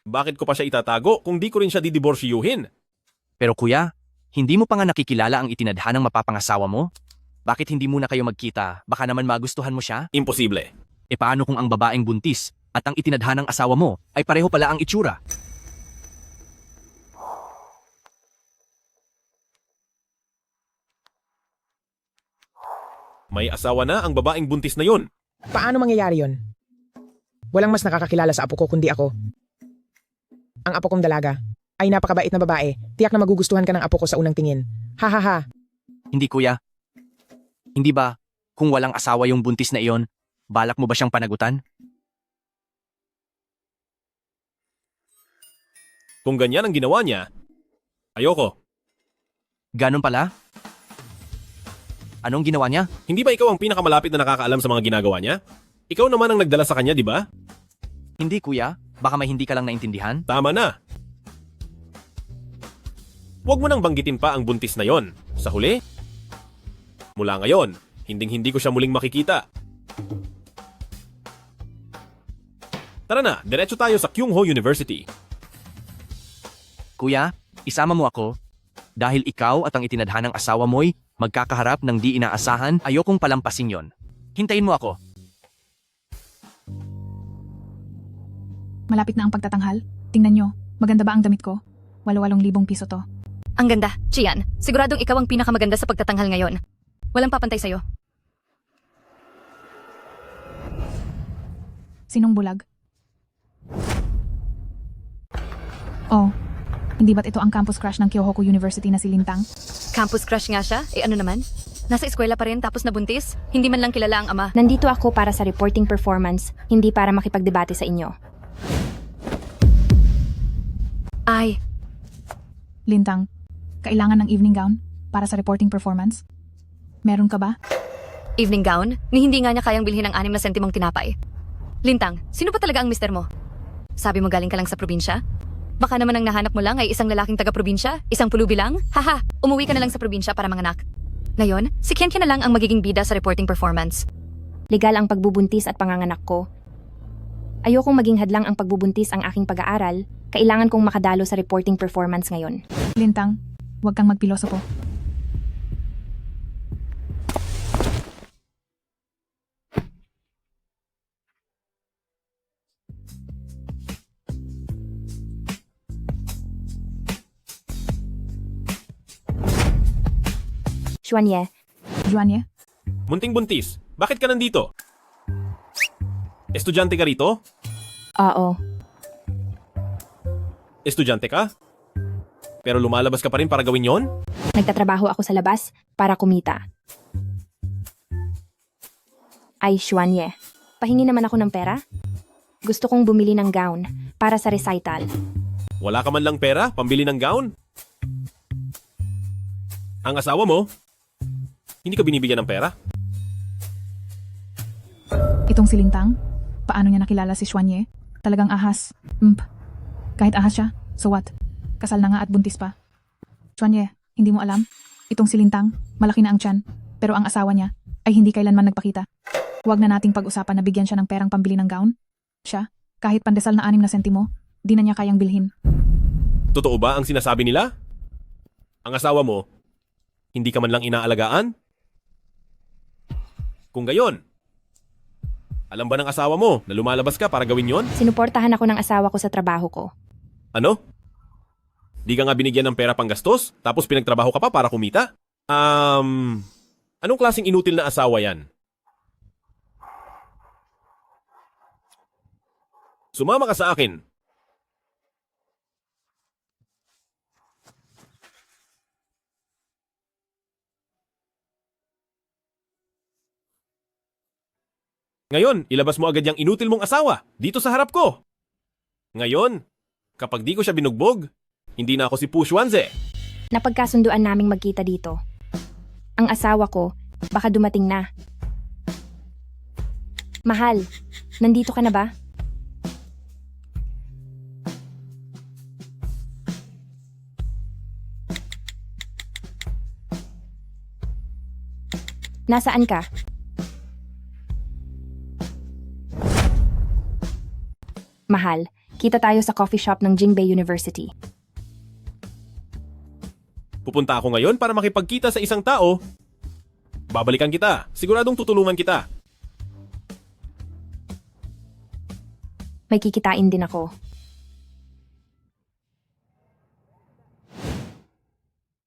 Bakit ko pa siya itatago kung di ko rin siya didiborsyuhin? Pero kuya, hindi mo pa nga nakikilala ang itinadhanang mapapangasawa mo? Bakit hindi muna kayo magkita? Baka naman magustuhan mo siya? Imposible. E paano kung ang babaeng buntis at ang itinadhanang asawa mo ay pareho pala ang itsura? May asawa na ang babaeng buntis na yun. Paano mangyayari yon? Walang mas nakakakilala sa apo ko kundi ako. Ang apo kong dalaga ay napakabait na babae. Tiyak na magugustuhan ka ng apo ko sa unang tingin. Hahaha. Hindi kuya. Hindi ba, kung walang asawa yung buntis na iyon, balak mo ba siyang panagutan? Kung ganyan ang ginawa niya, ayoko. Ganon pala? Anong ginawa niya? Hindi ba ikaw ang pinakamalapit na nakakaalam sa mga ginagawa niya? Ikaw naman ang nagdala sa kanya, di ba? Hindi kuya, baka may hindi ka lang naintindihan. Tama na. Huwag mo nang banggitin pa ang buntis na yon. Sa huli, mula ngayon, hinding-hindi ko siya muling makikita. Tara na, diretso tayo sa Kyungho University. Kuya, isama mo ako. Dahil ikaw at ang itinadhanang asawa mo'y magkakaharap ng di inaasahan, ayokong palampasin yon. Hintayin mo ako. Malapit na ang pagtatanghal. Tingnan nyo, maganda ba ang damit ko? 8,000 piso to. Ang ganda, Chian. Siguradong ikaw ang pinakamaganda sa pagtatanghal ngayon. Walang papantay sa'yo. Sinong bulag? Oh, hindi ba't ito ang campus crush ng Kyohoku University na si Lintang? Campus crush nga siya? Eh ano naman? Nasa eskwela pa rin tapos nabuntis? Hindi man lang kilala ang ama. Nandito ako para sa reporting performance, hindi para makipagdebate sa inyo. Ay, Lintang, kailangan ng evening gown para sa reporting performance? Meron ka ba? evening gown? Ni hindi nga niya kayang bilhin ng 6 na sentimong tinapay. Lintang, sino ba talaga ang mister mo? Sabi mo galing ka lang sa probinsya? Baka naman ang nahanap mo lang ay isang lalaking taga-probinsya? Isang pulubi lang? Haha, umuwi ka na lang sa probinsya para manganak. Ngayon, si Kenkia na lang ang magiging bida sa reporting performance. Legal ang pagbubuntis at panganganak ko. Ayokong maging hadlang ang pagbubuntis ang aking pag-aaral, kailangan kong makadalo sa reporting performance ngayon. Lintang, huwag kang magpilosopo. Xuanye, Juanye, Munting buntis, bakit ka nandito? Estudyante ka rito? oo. Estudyante ka? Pero lumalabas ka pa rin para gawin yon? Nagtatrabaho ako sa labas para kumita. Ay, Xuanye, pahingi naman ako ng pera? Gusto kong bumili ng gown para sa recital. Wala ka man lang pera, pambili ng gown? Ang asawa mo, hindi ka binibigyan ng pera? itong si Lintang? Paano niya nakilala si Xuanye? Talagang ahas. Kahit ahas siya, so what? Kasal na nga at buntis pa. Xuanye, hindi mo alam? Itong si Lintang, malaki na ang tiyan, pero ang asawa niya ay hindi kailanman nagpakita. Huwag na nating pag-usapan na bigyan siya ng perang pambili ng gown. Siya, kahit pandesal na 6 na sentimo, di na niya kayang bilhin. Totoo ba ang sinasabi nila? Ang asawa mo, hindi ka man lang inaalagaan? Kung gayon, alam ba ng asawa mo na lumalabas ka para gawin yon? Sinuportahan ako ng asawa ko sa trabaho ko. Ano? Di ka nga binigyan ng pera pang gastos, tapos pinagtrabaho ka pa para kumita? Anong klaseng inutil na asawa yan? Sumama ka sa akin. Ngayon, ilabas mo agad yung inutil mong asawa dito sa harap ko. Ngayon, kapag di ko siya binugbog, hindi na ako si Pu Xuanze. Napagkasunduan naming magkita dito. Ang asawa ko, baka dumating na. Mahal, nandito ka na ba? Nasaan ka? Mahal, kita tayo sa coffee shop ng Jingbei University. Pupunta ako ngayon para makipagkita sa isang tao. Babalikan kita. Siguradong tutulungan kita. May kikitain din ako.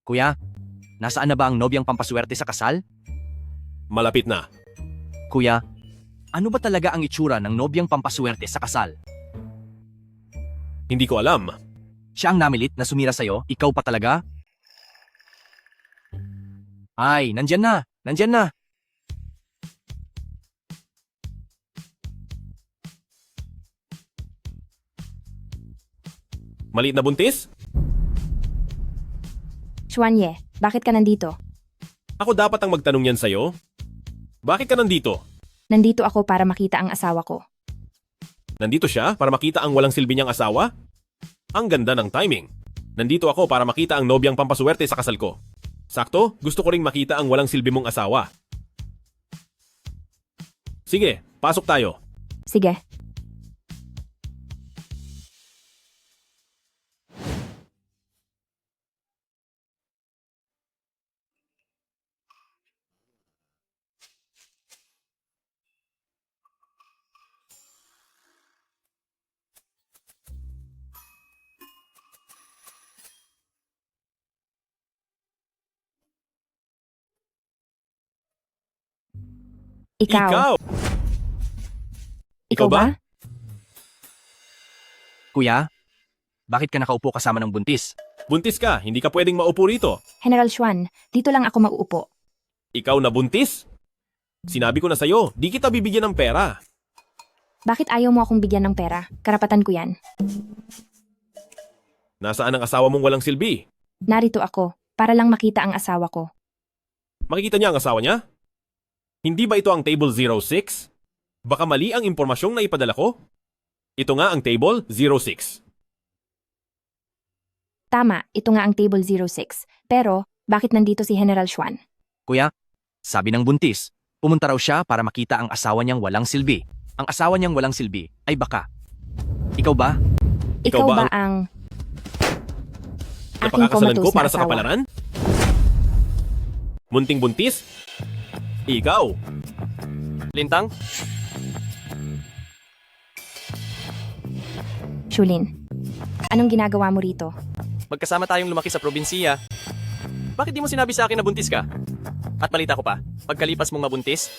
Kuya, nasaan na ba ang nobyang pampaswerte sa kasal? Malapit na. Kuya, ano ba talaga ang itsura ng nobyang pampaswerte sa kasal? Hindi ko alam. Siya ang namilit na sumira sa'yo? Ikaw pa talaga? Ay, nandyan na! Nandyan na! Maliit na buntis? Xuanye, bakit ka nandito? Ako dapat ang magtanong yan sa'yo? Bakit ka nandito? Nandito ako para makita ang asawa ko. Nandito siya para makita ang walang silbi niyang asawa? Ang ganda ng timing. Nandito ako para makita ang nobyang pampaswerte sa kasal ko. Sakto, gusto ko ring makita ang walang silbi mong asawa. Sige, pasok tayo. Sige. Ikaw. Ikaw ba? Kuya, bakit ka nakaupo kasama ng buntis? Buntis ka, hindi ka pwedeng maupo rito. General Xuan, dito lang ako mauupo. Ikaw na buntis? Sinabi ko na sa'yo, di kita bibigyan ng pera. Bakit ayaw mo akong bigyan ng pera? Karapatan ko yan. Nasaan ang asawa mong walang silbi? Narito ako, para lang makita ang asawa ko. Makikita niya ang asawa niya? Hindi ba ito ang table 06? Baka mali ang impormasyong na ipadala ko? Ito nga ang table 06. Tama, ito nga ang table 06. Pero, bakit nandito si General Xuan? Kuya, sabi ng buntis, pumunta raw siya para makita ang asawa niyang walang silbi. Ang asawa niyang walang silbi ay baka. Ikaw ba? Ikaw ba ang... aking Napakakasalan ko comatose na para sa asawa? kapalaran? Munting buntis? Ikaw. Lintang? Shulin, anong ginagawa mo rito? Magkasama tayong lumaki sa probinsiya. Bakit di mo sinabi sa akin na buntis ka? At balita ko pa, pagkalipas mong mabuntis,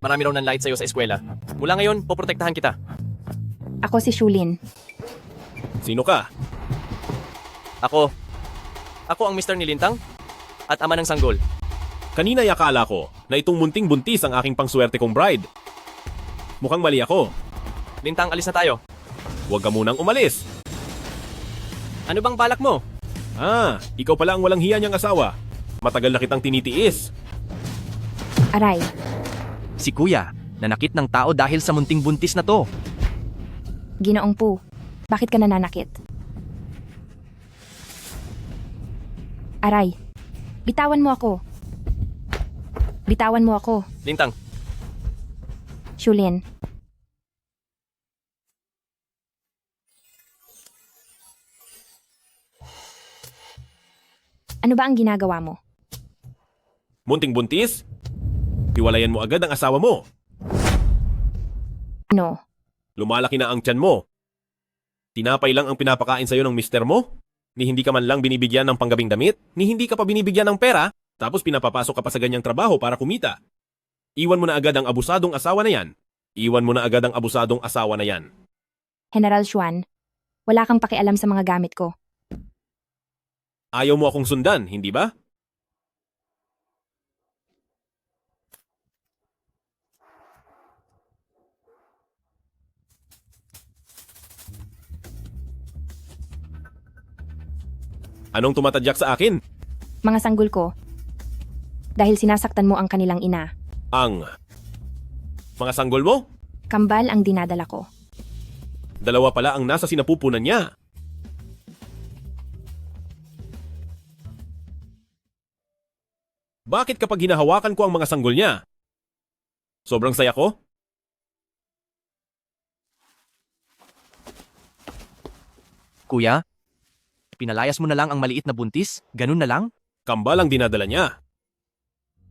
marami raw nanlait sa'yo sa eskwela. Mula ngayon, poprotektahan kita. Ako si Shulin. Sino ka? Ako ang Mr. Nilintang at ama ng sanggol. Kanina yakala ko na itong munting buntis ang aking pangswerte kong bride. Mukhang mali ako. Lintang, alis na tayo. Huwag ka munang umalis. Ano bang balak mo? Ikaw pala ang walang hiya niyang asawa. Matagal na kitang tinitiis. Aray, Si Kuya, nanakit ng tao dahil sa munting buntis na to. Ginoong Po, bakit ka nananakit? Aray, bitawan mo ako. Bitawan mo ako, Lintang, Shulin. Ano ba ang ginagawa mo? Munting buntis? Hiwalayan mo agad ang asawa mo. Ano? Lumalaki na ang tiyan mo. Tinapay lang ang pinapakain sa'yo ng mister mo? Ni hindi ka man lang binibigyan ng panggabing damit? Ni hindi ka pa binibigyan ng pera? Tapos pinapapasok ka pa sa ganyang trabaho para kumita. Iwan mo na agad ang abusadong asawa na yan. Iwan mo na agad ang abusadong asawa na yan. General Xuan, wala kang pakialam sa mga gamit ko. Ayaw mo akong sundan, hindi ba? Anong tumatadyak sa akin? Mga sanggol ko, dahil sinasaktan mo ang kanilang ina. Ang mga sanggol mo? Kambal ang dinadala ko. Dalawa pala ang nasa sinapupunan niya. Bakit kapag hinahawakan ko ang mga sanggol niya? Sobrang saya ko? Kuya, pinalayas mo na lang ang maliit na buntis? Ganun na lang? Kambal ang dinadala niya.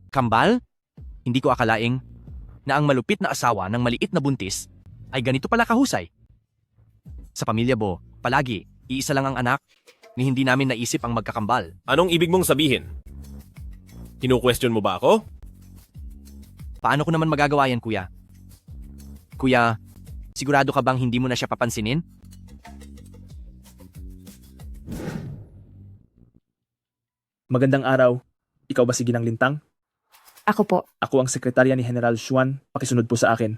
Kambal? Hindi ko akalaing na ang malupit na asawa ng maliit na buntis ay ganito pala kahusay. Sa pamilya Bo, palagi, iisa lang ang anak ni hindi namin naisip ang magkakambal. Anong ibig mong sabihin? Kinu-question mo ba ako? Paano ko naman magagawa yan, kuya? Kuya, sigurado ka bang hindi mo na siya papansinin? Magandang araw. Ikaw ba si Ginang Lintang? Ako po. Ako ang sekretarya ni General Xuan. Pakisunod po sa akin.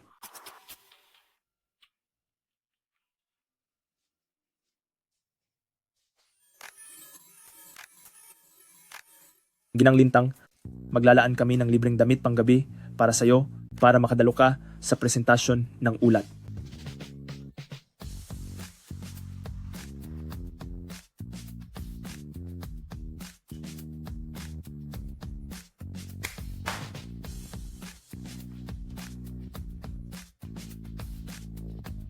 Ginang Lintang, maglalaan kami ng libreng damit panggabi para sa'yo para makadalo ka sa presentasyon ng ulat.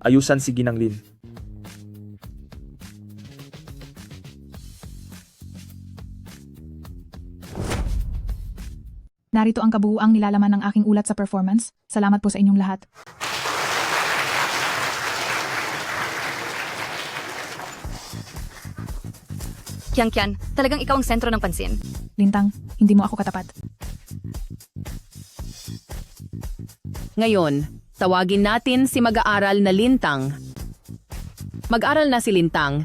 Ayusan si Ginang Lin. Narito ang kabuuang nilalaman ng aking ulat sa performance. Salamat po sa inyong lahat. Kian, talagang ikaw ang sentro ng pansin. Lintang, hindi mo ako katapat. Ngayon, tawagin natin si mag-aaral na Lintang. Mag-aral na si Lintang.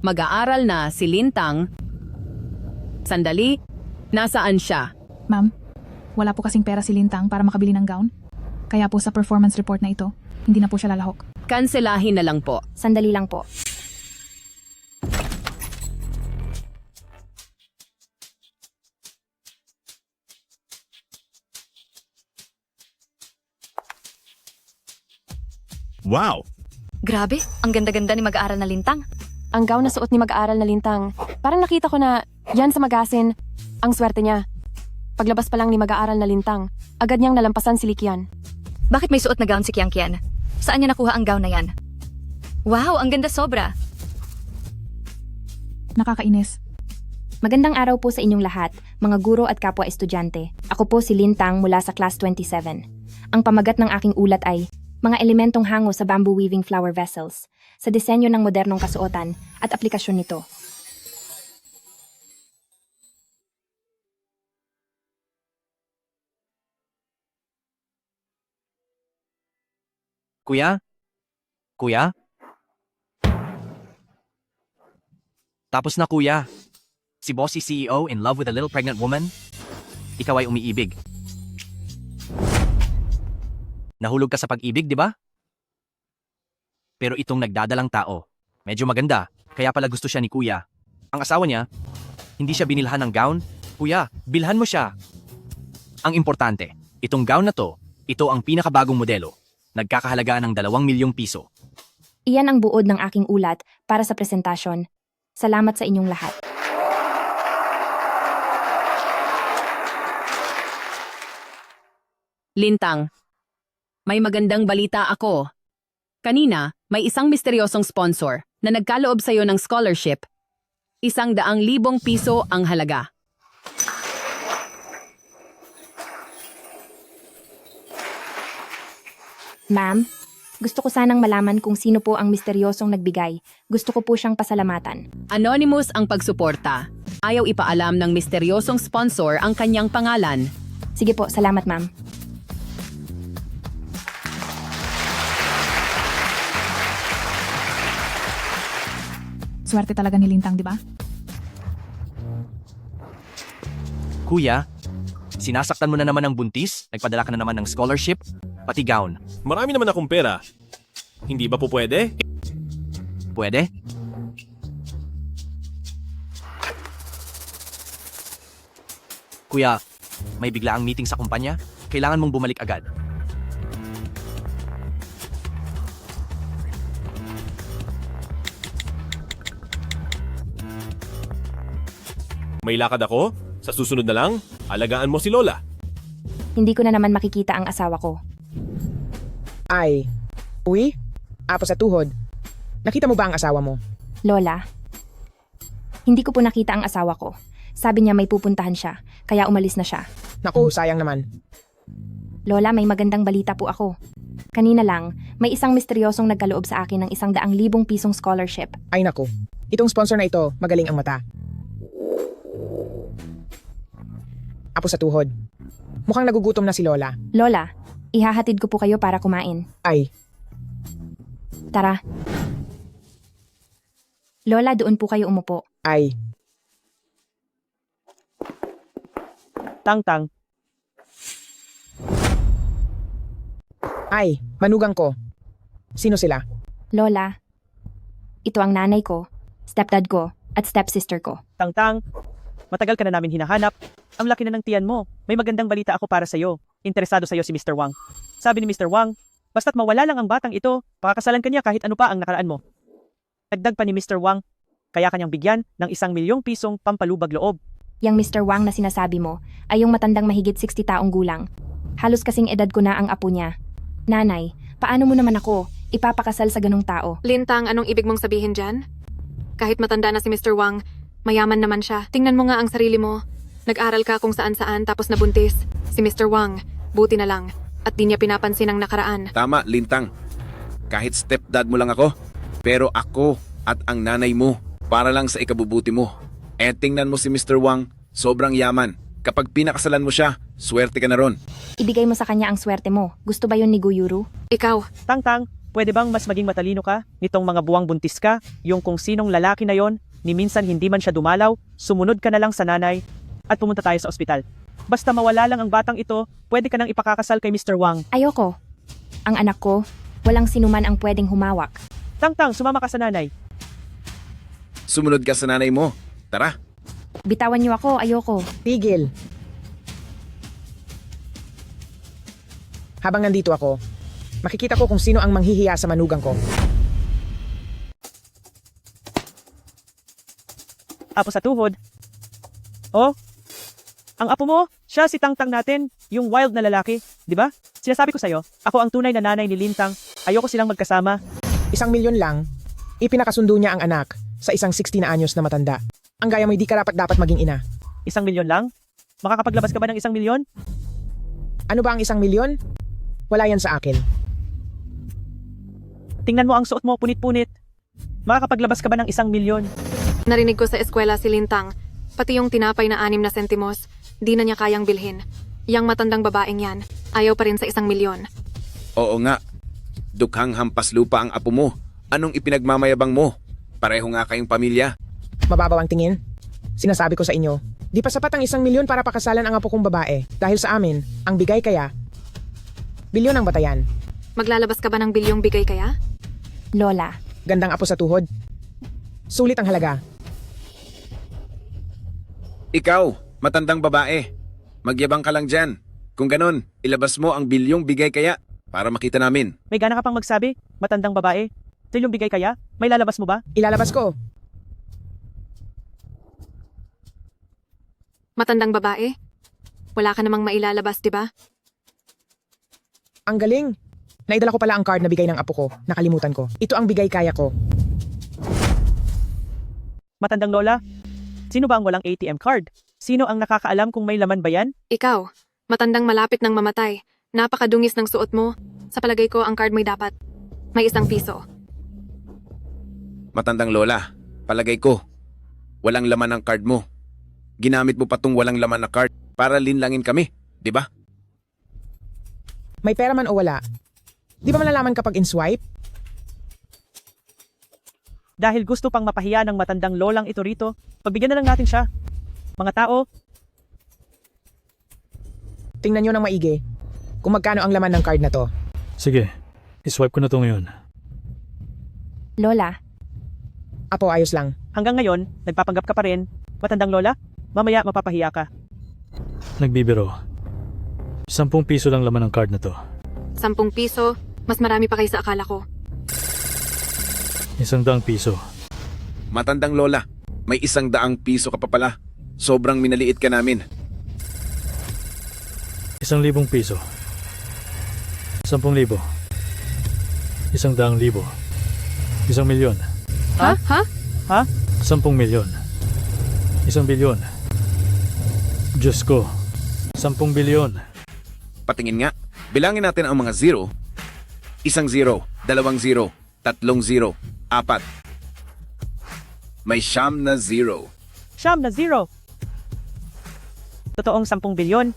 Mag-aaral na si Lintang. Sandali, nasaan siya? Ma'am, wala po kasing pera si Lintang para makabili ng gown. Kaya po sa performance report na ito, hindi na po siya lalahok. Kanselahin na lang po. Sandali lang po. Wow! Grabe, ang ganda-ganda ni mag-aaral na Lintang. Ang gown na suot ni mag-aaral na Lintang, parang nakita ko na yan sa magasin. Ang swerte niya. Paglabas pa lang ni mag-aaral na Lintang, agad niyang nalampasan si Likian. Bakit may suot na gown si Kian? Saan niya nakuha ang gown na yan? Wow, ang ganda sobra. Nakakainis. Magandang araw po sa inyong lahat, mga guro at kapwa estudyante. Ako po si Lintang mula sa Class 27. Ang pamagat ng aking ulat ay mga elementong hango sa bamboo weaving flower vessels, sa disenyo ng modernong kasuotan at aplikasyon nito. Kuya? Kuya? Tapos na kuya. Si bossy CEO in love with a little pregnant woman? Ikaw ay umiibig. Nahulog ka sa pag-ibig, di ba? Pero itong nagdadalang tao, medyo maganda, kaya pala gusto siya ni kuya. Ang asawa niya, hindi siya binilhan ng gown. Kuya, bilhan mo siya. Ang importante, itong gown na to, ito ang pinakabagong modelo. Nagkakahalaga ng 2 milyong piso. Iyan ang buod ng aking ulat para sa presentasyon. Salamat sa inyong lahat. Lintang, may magandang balita ako. Kanina, may isang misteryosong sponsor na nagkaloob sa'yo ng scholarship. 100,000 piso ang halaga. Ma'am, gusto ko sanang malaman kung sino po ang misteryosong nagbigay. Gusto ko po siyang pasalamatan. Anonymous ang pagsuporta. Ayaw ipaalam ng misteryosong sponsor ang kanyang pangalan. Sige po, salamat ma'am. Swerte talaga ni Lintang, di ba? Kuya, sinasaktan mo na naman ang buntis? Nagpadala ka na naman ng scholarship? Pati gown. Marami naman akong pera. Hindi ba po pwede? Pwede? Kuya, may biglaang meeting sa kumpanya? Kailangan mong bumalik agad. May lakad ako? Sa susunod na lang, alagaan mo si Lola. Hindi ko na naman makikita ang asawa ko. Ay, uy, apo sa tuhod. Nakita mo ba ang asawa mo? Lola, hindi ko po nakita ang asawa ko. Sabi niya may pupuntahan siya, kaya umalis na siya. Naku, sayang naman. Lola, may magandang balita po ako. Kanina lang, may isang misteryosong nagkaloob sa akin ng 100,000 pisong scholarship. Ay naku, itong sponsor na ito, magaling ang mata. Apo sa tuhod. Mukhang nagugutom na si Lola. Lola, ihahatid ko po kayo para kumain. Ay, Tara. Lola, doon po kayo umupo. ay, Tang-tang. ay, manugang ko. Sino sila? Lola, ito ang nanay ko, stepdad ko, at stepsister ko. Tang-tang. Matagal ka na namin hinahanap. Ang laki na ng tiyan mo. May magandang balita ako para sa'yo. Interesado sa'yo si Mr. Wang. Sabi ni Mr. Wang, basta't mawala lang ang batang ito, pakakasalan kanya kahit ano pa ang nakaraan mo. Dagdag pa ni Mr. Wang, kaya kanyang bigyan ng 1,000,000 pisong pampalubag loob. Yang Mr. Wang na sinasabi mo ay yung matandang mahigit 60 taong gulang. Halos kasing edad ko na ang apo niya. Nanay, paano mo naman ako ipapakasal sa ganong tao? Lintang, anong ibig mong sabihin dyan? Kahit matanda na si Mr. Wang, mayaman naman siya. Tingnan mo nga ang sarili mo. Nag-aral ka kung saan-saan tapos nabuntis. Si Mr. Wang, buti na lang. At di niya pinapansin ang nakaraan. Tama, Lintang. Kahit stepdad mo lang ako, pero ako at ang nanay mo para lang sa ikabubuti mo. Eh tingnan mo si Mr. Wang, sobrang yaman. Kapag pinakasalan mo siya, swerte ka na ron. Ibigay mo sa kanya ang swerte mo. Gusto ba yun ni Guyuru? Ikaw. Tang-tang, pwede bang mas maging matalino ka nitong mga buwang buntis ka? Yung kung sinong lalaki na yon, ni minsan hindi man siya dumalaw, sumunod ka na lang sa nanay at pumunta tayo sa ospital. Basta mawala lang ang batang ito, pwede ka nang ipakakasal kay Mr. Wang. Ayoko. Ang anak ko, walang sinuman ang pwedeng humawak. Tang-tang, sumama ka sa nanay. Sumunod ka sa nanay mo. Tara. Bitawan niyo ako, ayoko. Tigil. Habang nandito ako, makikita ko kung sino ang manghihiya sa manugang ko. Apo sa tuhod. Oh, ang apo mo, siya si Tang-Tang natin, yung wild na lalaki, di ba? Sinasabi ko sa'yo, ako ang tunay na nanay ni Lintang, ayoko silang magkasama. 1,000,000 lang, ipinakasundo niya ang anak sa isang 60 na anyos na matanda. Ang gaya mo hindi karapat dapat maging ina. 1,000,000 lang? Makakapaglabas ka ba ng 1,000,000? Ano ba ang 1,000,000? Wala yan sa akin. Tingnan mo ang suot mo, punit-punit. Makakapaglabas ka ba ng 1,000,000? Narinig ko sa eskwela si Lintang, pati yung tinapay na 6 na sentimos, di na niya kayang bilhin. Yang matandang babaeng yan, ayaw pa rin sa 1,000,000. Oo nga. Dukhang hampas lupa ang apo mo. Anong ipinagmamayabang mo? Pareho nga kayong pamilya. Mababaw ang tingin? Sinasabi ko sa inyo, di pa sapat ang 1,000,000 para pakasalan ang apo kong babae. Dahil sa amin, ang bigay kaya, bilyon ang batayan. Maglalabas ka ba ng bilyong bigay kaya? Lola. Gandang apo sa tuhod. Sulit ang halaga. Ikaw, matandang babae. Magyabang ka lang dyan. Kung ganon, ilabas mo ang bilyong bigay kaya para makita namin. May gana ka pang magsabi, matandang babae. Trilyong bigay kaya? May lalabas mo ba? Ilalabas ko. Matandang babae? Wala ka namang mailalabas, di ba? Ang galing. Naidala ko pala ang card na bigay ng apo ko. Nakalimutan ko. Ito ang bigay kaya ko. Matandang lola, sino ba ang walang ATM card? Sino ang nakakaalam kung may laman ba yan? Ikaw, matandang malapit ng mamatay. Napakadungis ng suot mo. Sa palagay ko, ang card mo'y dapat may 1 piso. Matandang lola, palagay ko, walang laman ang card mo. Ginamit mo pa tong walang laman na card para linlangin kami, di ba? May pera man o wala. Di ba malalaman kapag in-swipe? Dahil gusto pang mapahiya ng matandang lolang ito rito, pagbigyan na lang natin siya. Mga tao, tingnan nyo ng maigi kung magkano ang laman ng card na to. Sige, iswipe ko na to ngayon. Lola. Apo, ayos lang. Hanggang ngayon, nagpapanggap ka pa rin. Matandang lola, mamaya mapapahiya ka. Nagbibiro. 10 piso lang laman ng card na to. 10 piso, mas marami pa kaysa akala ko. 100 piso. Matandang lola, may 100 piso ka pa pala. Sobrang minaliit ka namin. 1,000 piso. 10,000. 100,000. 1,000,000. Ha? Ha? Ha? 10 milyon. 1 bilyon. Diyos ko. 10 bilyon. Patingin nga, bilangin natin ang mga zero. 1 0, 2 0, 3 0, 4. May 9 na zero. 9 na zero. Totoong 10 bilyon.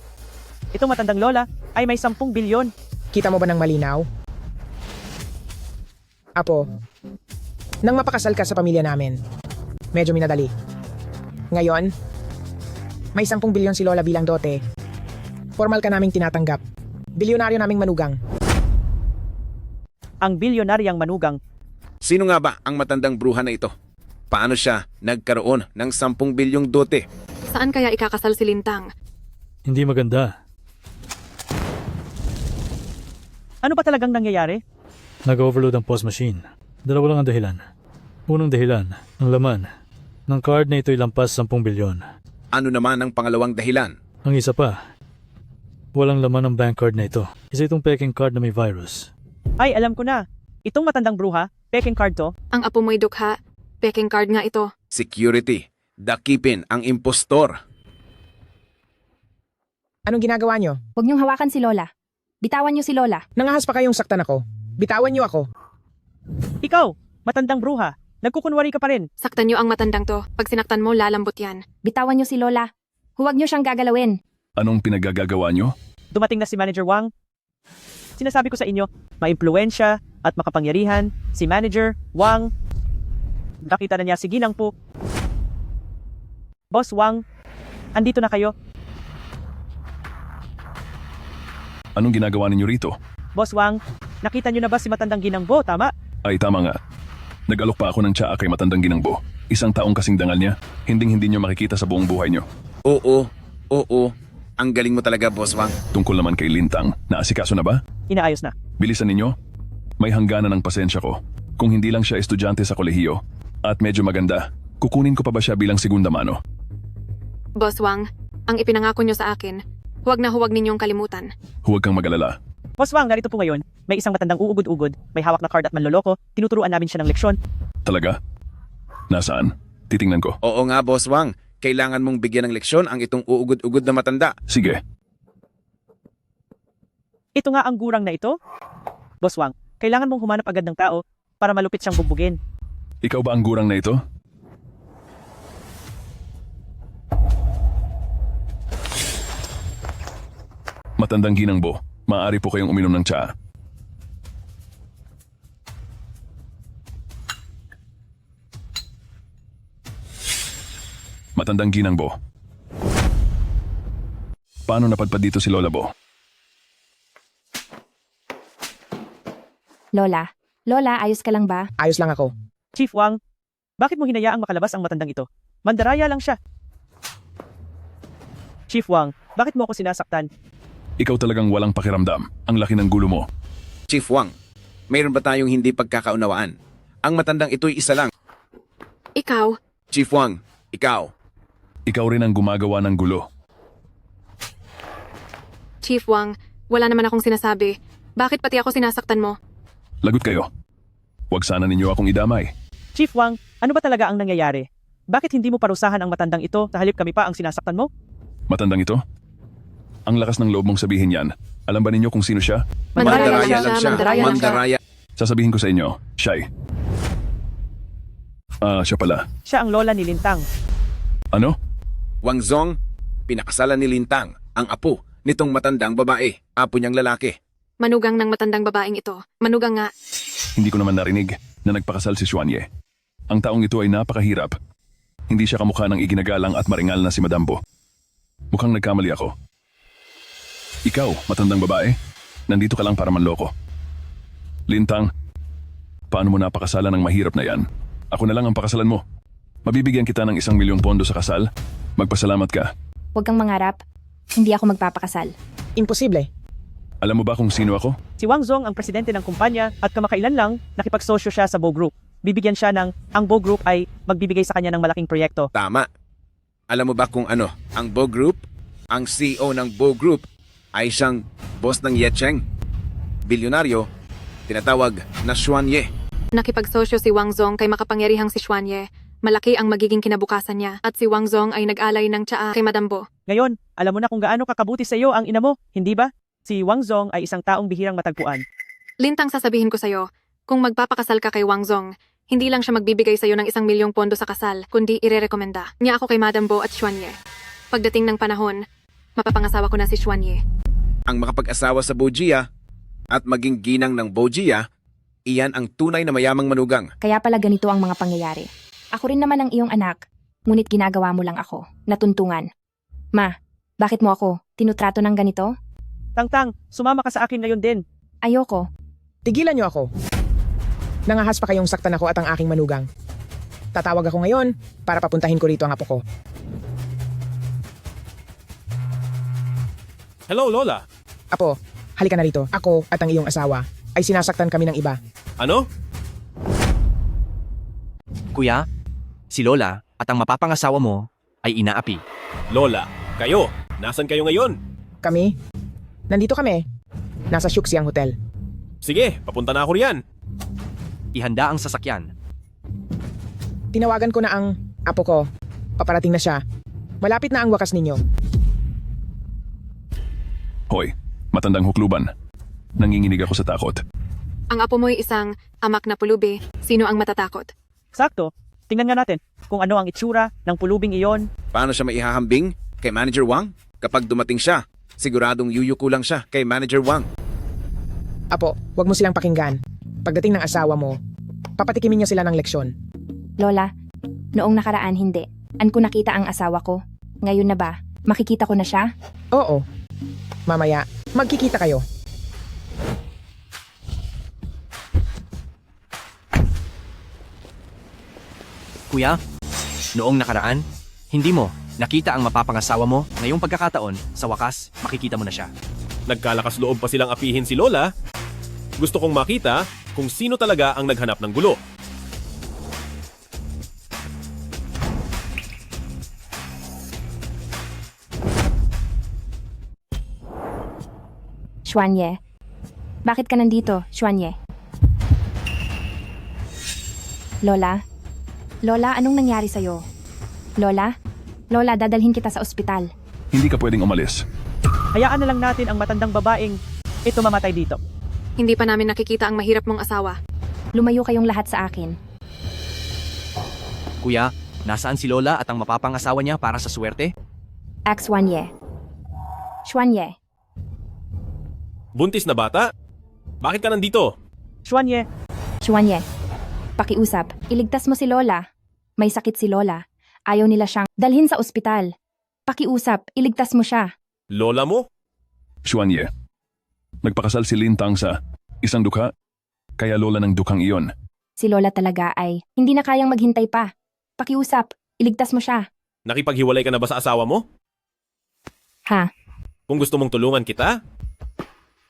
Itong matandang lola ay may 10 bilyon. Kita mo ba ng malinaw? Apo, nang mapakasal ka sa pamilya namin, medyo minadali. Ngayon, may 10 bilyon si Lola bilang dote. Formal ka naming tinatanggap. Bilyonaryo naming manugang. Ang bilyonaryang manugang. Sino nga ba ang matandang bruha na ito? Paano siya nagkaroon ng 10 bilyong dote? Saan kaya ikakasal si Lintang? Hindi maganda. Ano ba talagang nangyayari? Nag-overload ang POS machine. Dalawa lang ang dahilan. Unang dahilan, ang laman ng card na ito'y lampas 10 bilyon. Ano naman ang pangalawang dahilan? Ang isa pa, walang laman ng bank card na ito. Isa itong peking card na may virus. Ay, alam ko na. Itong matandang bruha, peking card to. Ang apo mo'y dukha. Peking card nga ito. Security. Dakipin ang impostor. Anong ginagawa nyo? Huwag niyong hawakan si Lola. Bitawan niyo si Lola. Nangahas pa kayong saktan ako. Bitawan niyo ako. Ikaw, matandang bruha. Nagkukunwari ka pa rin. Saktan niyo ang matandang to. Pag sinaktan mo, lalambot yan. Bitawan niyo si Lola. Huwag niyo siyang gagalawin. Anong pinagagagawa nyo? Dumating na si Manager Wang. Sinasabi ko sa inyo, maimpluwensya at makapangyarihan si Manager Wang. Nakita na niya si Ginang po. Boss Wang, andito na kayo. Anong ginagawa ninyo rito? Boss Wang, nakita niyo na ba si matandang Ginangbo, tama? Ay tama nga. Nag-alok pa ako ng tsaa kay matandang Ginangbo. Isang taong kasing dangal niya. Hindi nyo makikita sa buong buhay nyo. Oo. Ang galing mo talaga, Boss Wang. Tungkol naman kay Lintang, naasikaso na ba? Inaayos na. Bilisan ninyo. May hangganan ng pasensya ko. Kung hindi lang siya estudyante sa kolehiyo at medyo maganda, kukunin ko pa ba siya bilang segunda mano? Boss Wang, ang ipinangako niyo sa akin, huwag na huwag ninyong kalimutan. Huwag kang mag-alala. Boss Wang, narito po ngayon. May isang matandang uugod-ugod, may hawak na card at manloloko. Tinuturuan namin siya ng leksyon. Talaga? Nasaan? Titingnan ko. Oo nga, Boss Wang. Kailangan mong bigyan ng leksyon ang itong uugod-ugod na matanda. Sige. Ito nga ang gurang na ito? Boss Wang, kailangan mong humanap agad ng tao para malupit siyang bugbugin. Ikaw ba ang gurang na ito? Matandang Ginangbo, maaari po kayong uminom ng tsaa. Matandang Ginangbo. Paano napadpad dito si Lola Bo? Lola, ayos ka lang ba? Ayos lang ako. Chief Wang, bakit mo hinayaang makalabas ang matandang ito? Mandaraya lang siya. Chief Wang, bakit mo ako sinasaktan? Ikaw talagang walang pakiramdam. Ang laki ng gulo mo. Chief Wang, mayroon ba tayong hindi pagkakaunawaan? Ang matandang ito'y isa lang. Ikaw? Chief Wang, ikaw. Ikaw rin ang gumagawa ng gulo. Chief Wang, wala naman akong sinasabi. Bakit pati ako sinasaktan mo? Lagot kayo. Huwag sana ninyo akong idamay. Chief Wang, ano ba talaga ang nangyayari? Bakit hindi mo parusahan ang matandang ito sa halip kami pa ang sinasaktan mo? Matandang ito? Ang lakas ng loob mong sabihin yan. Alam ba ninyo kung sino siya? Mandaraya lang siya. Mandaraya. Sasabihin ko sa inyo, Shai. Siya pala. Siya ang lola ni Lintang. Ano? Wang Zong, pinakasalan ni Lintang, ang apo nitong matandang babae, apo niyang lalaki. Manugang ng matandang babaeng ito. Manugang nga. Hindi ko naman narinig na nagpakasal si Xuanye. Ang taong ito ay napakahirap. Hindi siya kamukha ng iginagalang at maringal na si Madam Bo. Mukhang nagkamali ako. Ikaw, matandang babae, nandito ka lang para manloko. Lintang, paano mo napakasalan ng mahirap na yan? Ako na lang ang pakasalan mo. Mabibigyan kita ng 1 milyong pondo sa kasal. Magpasalamat ka. Huwag kang mangarap. Hindi ako magpapakasal. Imposible. Alam mo ba kung sino ako? Si Wang Zong ang presidente ng kumpanya at kamakailan lang nakipagsosyo siya sa Bo Group. Bibigyan siya ang Bo Group ay magbibigay sa kanya ng malaking proyekto. Tama. Alam mo ba kung ano? Ang Bo Group, ang CEO ng Bo Group ay siyang boss ng Yecheng. Bilyonaryo, tinatawag na Xuanye. Nakipagsosyo si Wang Zong kay makapangyarihang si Xuanye. Malaki ang magiging kinabukasan niya at si Wang Zong ay nag-alay ng tsaa kay Madam Bo. Ngayon, alam mo na kung gaano kakabuti sa iyo ang ina mo, hindi ba? Si Wang Zong ay isang taong bihirang matagpuan. Lintang, sasabihin ko sa'yo, kung magpapakasal ka kay Wang Zong, hindi lang siya magbibigay sa'yo ng 1 milyong pondo sa kasal, kundi irerekomenda niya ako kay Madam Bo at Xuanye. Pagdating ng panahon, mapapangasawa ko na si Xuanye. Ang makapag-asawa sa Bojia at maging ginang ng Bojia, iyan ang tunay na mayamang manugang. Kaya pala ganito ang mga pangyayari. Ako rin naman ang iyong anak, ngunit ginagawa mo lang ako, natuntungan. Ma, bakit mo ako tinutrato ng ganito? Tangtang, sumama ka sa akin ngayon din. Ayoko. Tigilan niyo ako. Nangahas pa kayong saktan ako at ang aking manugang. Tatawag ako ngayon para papuntahin ko rito ang apo ko. Hello, Lola. Apo, halika na rito. Ako at ang iyong asawa ay sinasaktan kami ng iba. Ano? Kuya, si Lola at ang mapapangasawa mo ay inaapi. Lola, kayo, nasan kayo ngayon? Kami? Nandito kami. Nasa Shuxiang Hotel. Sige, papunta na ako riyan. Ihanda ang sasakyan. Tinawagan ko na ang apo ko. Paparating na siya. Malapit na ang wakas ninyo. Hoy, matandang hukluban. Nanginginig ako sa takot. Ang apo mo'y isang amak na pulubi. Sino ang matatakot? Sakto. Tingnan nga natin kung ano ang itsura ng pulubing iyon. Paano siya maihahambing kay Manager Wang? Kapag dumating siya, siguradong yuyuko lang siya kay Manager Wang. Apo, wag mo silang pakinggan. Pagdating ng asawa mo, papatikimin niya sila ng leksyon. Lola, noong nakaraan hindi. An ko nakita ang asawa ko. Ngayon na ba? Makikita ko na siya? Oo. Mamaya, magkikita kayo. Kuya, noong nakaraan, hindi mo nakita ang mapapangasawa mo. Ngayong pagkakataon, sa wakas, makikita mo na siya. Nagkalakas loob pa silang apihin si Lola. Gusto kong makita kung sino talaga ang naghanap ng gulo. Xuanye. Bakit ka nandito, Xuanye? Lola? Lola, anong nangyari sa'yo? Lola? Lola, dadalhin kita sa ospital. Hindi ka pwedeng umalis. Hayaan na lang natin ang matandang babaeng ito mamatay dito. Hindi pa namin nakikita ang mahirap mong asawa. Lumayo kayong lahat sa akin. Kuya, nasaan si Lola at ang mapapangasawa niya para sa swerte? Xuanye. Xuanye. Buntis na bata? Bakit ka nandito? Xuanye. Xuanye. Pakiusap, iligtas mo si Lola. May sakit si Lola. Ayaw nila siyang dalhin sa ospital. Pakiusap, iligtas mo siya. Lola mo? Xuanye. Nagpakasal si Lintang sa isang dukha, kaya lola ng dukhang iyon. Si Lola talaga ay hindi na kayang maghintay pa. Pakiusap, iligtas mo siya. Nakipaghiwalay ka na ba sa asawa mo? Ha? Kung gusto mong tulungan kita,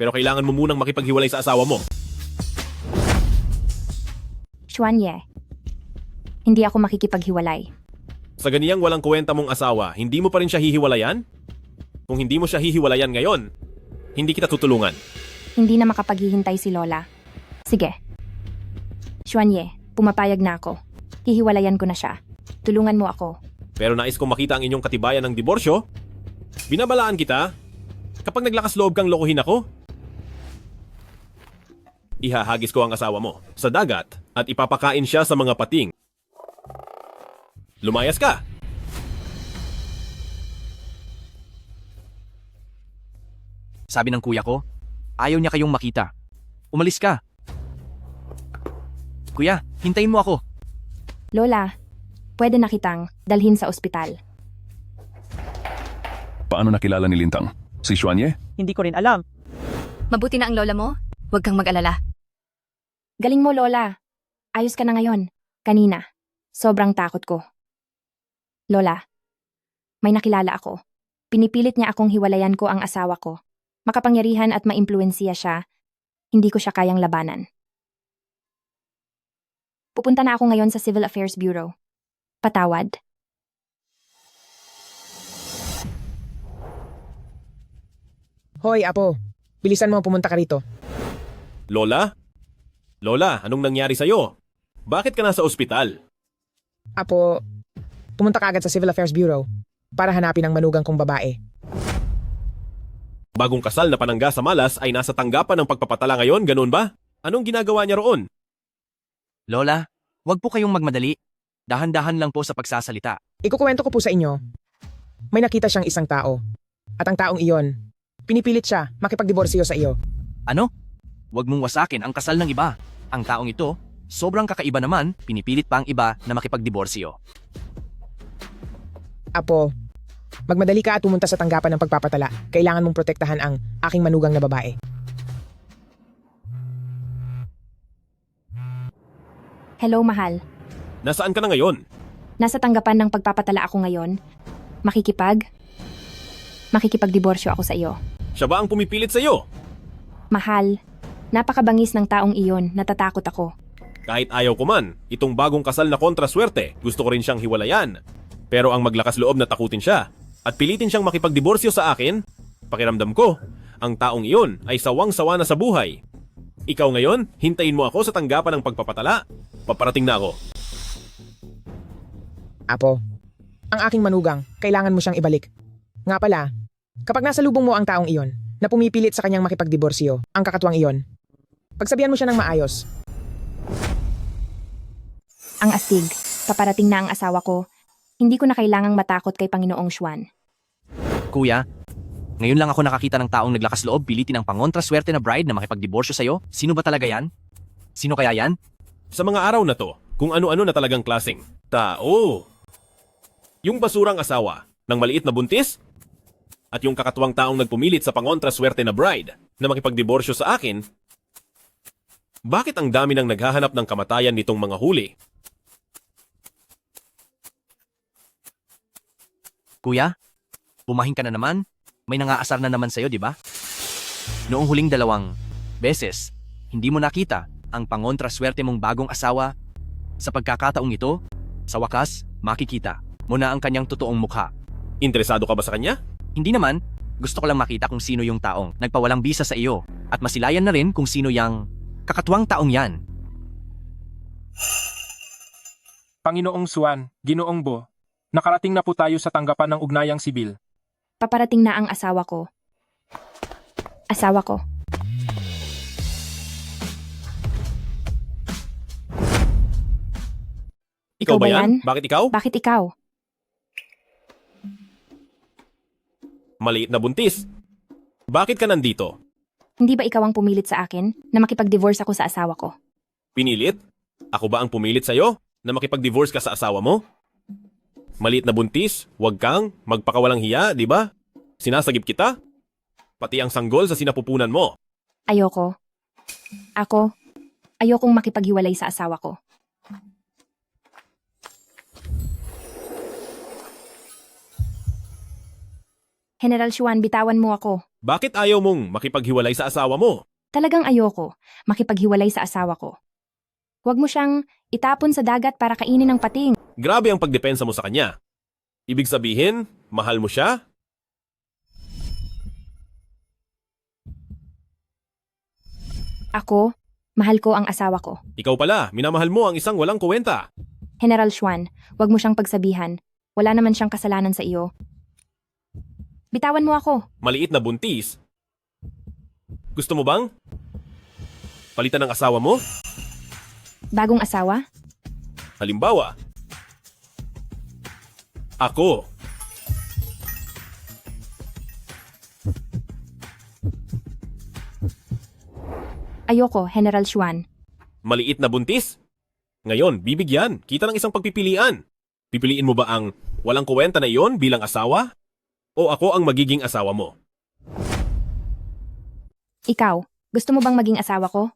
pero kailangan mo munang makipaghiwalay sa asawa mo. Xuanye. Hindi ako makikipaghiwalay. Sa ganiyang walang kwenta mong asawa, hindi mo pa rin siya hihiwalayan? Kung hindi mo siya hihiwalayan ngayon, hindi kita tutulungan. Hindi na makapaghihintay si Lola. Sige. Xuanye, pumapayag na ako. Hihiwalayan ko na siya. Tulungan mo ako. Pero nais kong makita ang inyong katibayan ng diborsyo. Binabalaan kita. Kapag naglakas loob kang lokohin ako, ihahagis ko ang asawa mo sa dagat at ipapakain siya sa mga pating. Lumayas ka! Sabi ng kuya ko, ayaw niya kayong makita. Umalis ka. Kuya, hintayin mo ako. Lola, pwede na kitang dalhin sa ospital. Paano nakilala ni Lintang? Si Xuanye? Hindi ko rin alam. Mabuti na ang lola mo. Huwag kang mag-alala. Galing mo, Lola. Ayos ka na ngayon. Kanina, sobrang takot ko. Lola, may nakilala ako. Pinipilit niya akong hiwalayan ko ang asawa ko. Makapangyarihan at maimpluwensiya siya, hindi ko siya kayang labanan. Pupunta na ako ngayon sa Civil Affairs Bureau. Patawad. Hoy, Apo. Bilisan mo pumunta ka rito. Lola? Lola, anong nangyari sa'yo? Bakit ka nasa ospital? Apo, pumunta ka agad sa Civil Affairs Bureau para hanapin ang manugang kong babae. Bagong kasal na panangga sa malas ay nasa tanggapan ng pagpapatala ngayon, ganun ba? Anong ginagawa niya roon? Lola, wag po kayong magmadali. Dahan-dahan lang po sa pagsasalita. Ikukuwento ko po sa inyo. May nakita siyang isang tao. At ang taong iyon, pinipilit siya makipagdiborsyo sa iyo. Ano? Wag mong wasakin ang kasal ng iba. Ang taong ito, sobrang kakaiba naman, pinipilit pa ang iba na makipagdiborsyo. Apo, magmadali ka at pumunta sa tanggapan ng pagpapatala. Kailangan mong protektahan ang aking manugang na babae. Hello, mahal. Nasaan ka na ngayon? Nasa tanggapan ng pagpapatala ako ngayon. Makikipagdiborsyo ako sa iyo. Siya ba ang pumipilit sa'yo? Mahal, napakabangis ng taong iyon, natatakot ako. Kahit ayaw ko man, itong bagong kasal na kontraswerte, gusto ko rin siyang hiwalayan. Pero ang maglakas loob na takutin siya at pilitin siyang makipagdiborsyo sa akin, pakiramdam ko, ang taong iyon ay sawang-sawa na sa buhay. Ikaw ngayon, hintayin mo ako sa tanggapan ng pagpapatala. Paparating na ako. Apo, ang aking manugang, kailangan mo siyang ibalik. Nga pala, kapag nasa lubong mo ang taong iyon, na pumipilit sa kanyang makipagdiborsyo, ang kakatuwang iyon, pagsabihan mo siya ng maayos. Ang astig, paparating na ang asawa ko. Hindi ko na kailangang matakot kay Panginoong Xuan. Kuya, ngayon lang ako nakakita ng taong naglakas loob pilitin ang pangontraswerte na bride na makipagdiborsyo sa'yo. Sino ba talaga yan? Sino kaya yan? Sa mga araw na to, kung ano-ano na talagang klaseng tao. Yung basurang asawa ng maliit na buntis at yung kakatuwang taong nagpumilit sa pangontraswerte na bride na makipagdiborsyo sa akin. Bakit ang dami nang naghahanap ng kamatayan nitong mga huli? Kuya, bumahin ka na naman. May nangaasar na naman sa'yo, di ba? Noong huling 2 beses, hindi mo nakita ang pangontraswerte mong bagong asawa. Sa pagkakataong ito, sa wakas, makikita mo na ang kanyang totoong mukha. Interesado ka ba sa kanya? Hindi naman. Gusto ko lang makita kung sino yung taong nagpawalang bisa sa iyo at masilayan na rin kung sino yung kakatuwang taong yan. Panginoong Xuan, Ginoong Bo, nakarating na po tayo sa tanggapan ng ugnayang sibil. Paparating na ang asawa ko. Asawa ko. Ikaw ba yan? Bakit ikaw? Bakit ikaw? Maliit na buntis. Bakit ka nandito? Hindi ba ikaw ang pumilit sa akin na makipag-divorce ako sa asawa ko? Pinilit? Ako ba ang pumilit sa'yo na makipag-divorce ka sa asawa mo? Maliit na buntis, wag kang magpakawalang hiya, di ba? Sinasagip kita? Pati ang sanggol sa sinapupunan mo. Ayoko. Ayokong makipaghiwalay sa asawa ko. General Xuan, bitawan mo ako. Bakit ayaw mong makipaghiwalay sa asawa mo? Talagang ayoko makipaghiwalay sa asawa ko. Huwag mo siyang itapon sa dagat para kainin ng pating. Grabe ang pagdepensa mo sa kanya. Ibig sabihin, mahal mo siya? Ako, mahal ko ang asawa ko. Ikaw pala, minamahal mo ang isang walang kuwenta. General Xuan, huwag mo siyang pagsabihan. Wala naman siyang kasalanan sa iyo. Bitawan mo ako. Maliit na buntis. Gusto mo bang palitan ng asawa mo? Bagong asawa? Halimbawa, ako. Ayoko, General Xuan. Maliit na buntis? Ngayon, bibigyan. Kita ng isang pagpipilian. Pipiliin mo ba ang walang kuwenta na iyon bilang asawa? O ako ang magiging asawa mo? Ikaw, gusto mo bang maging asawa ko?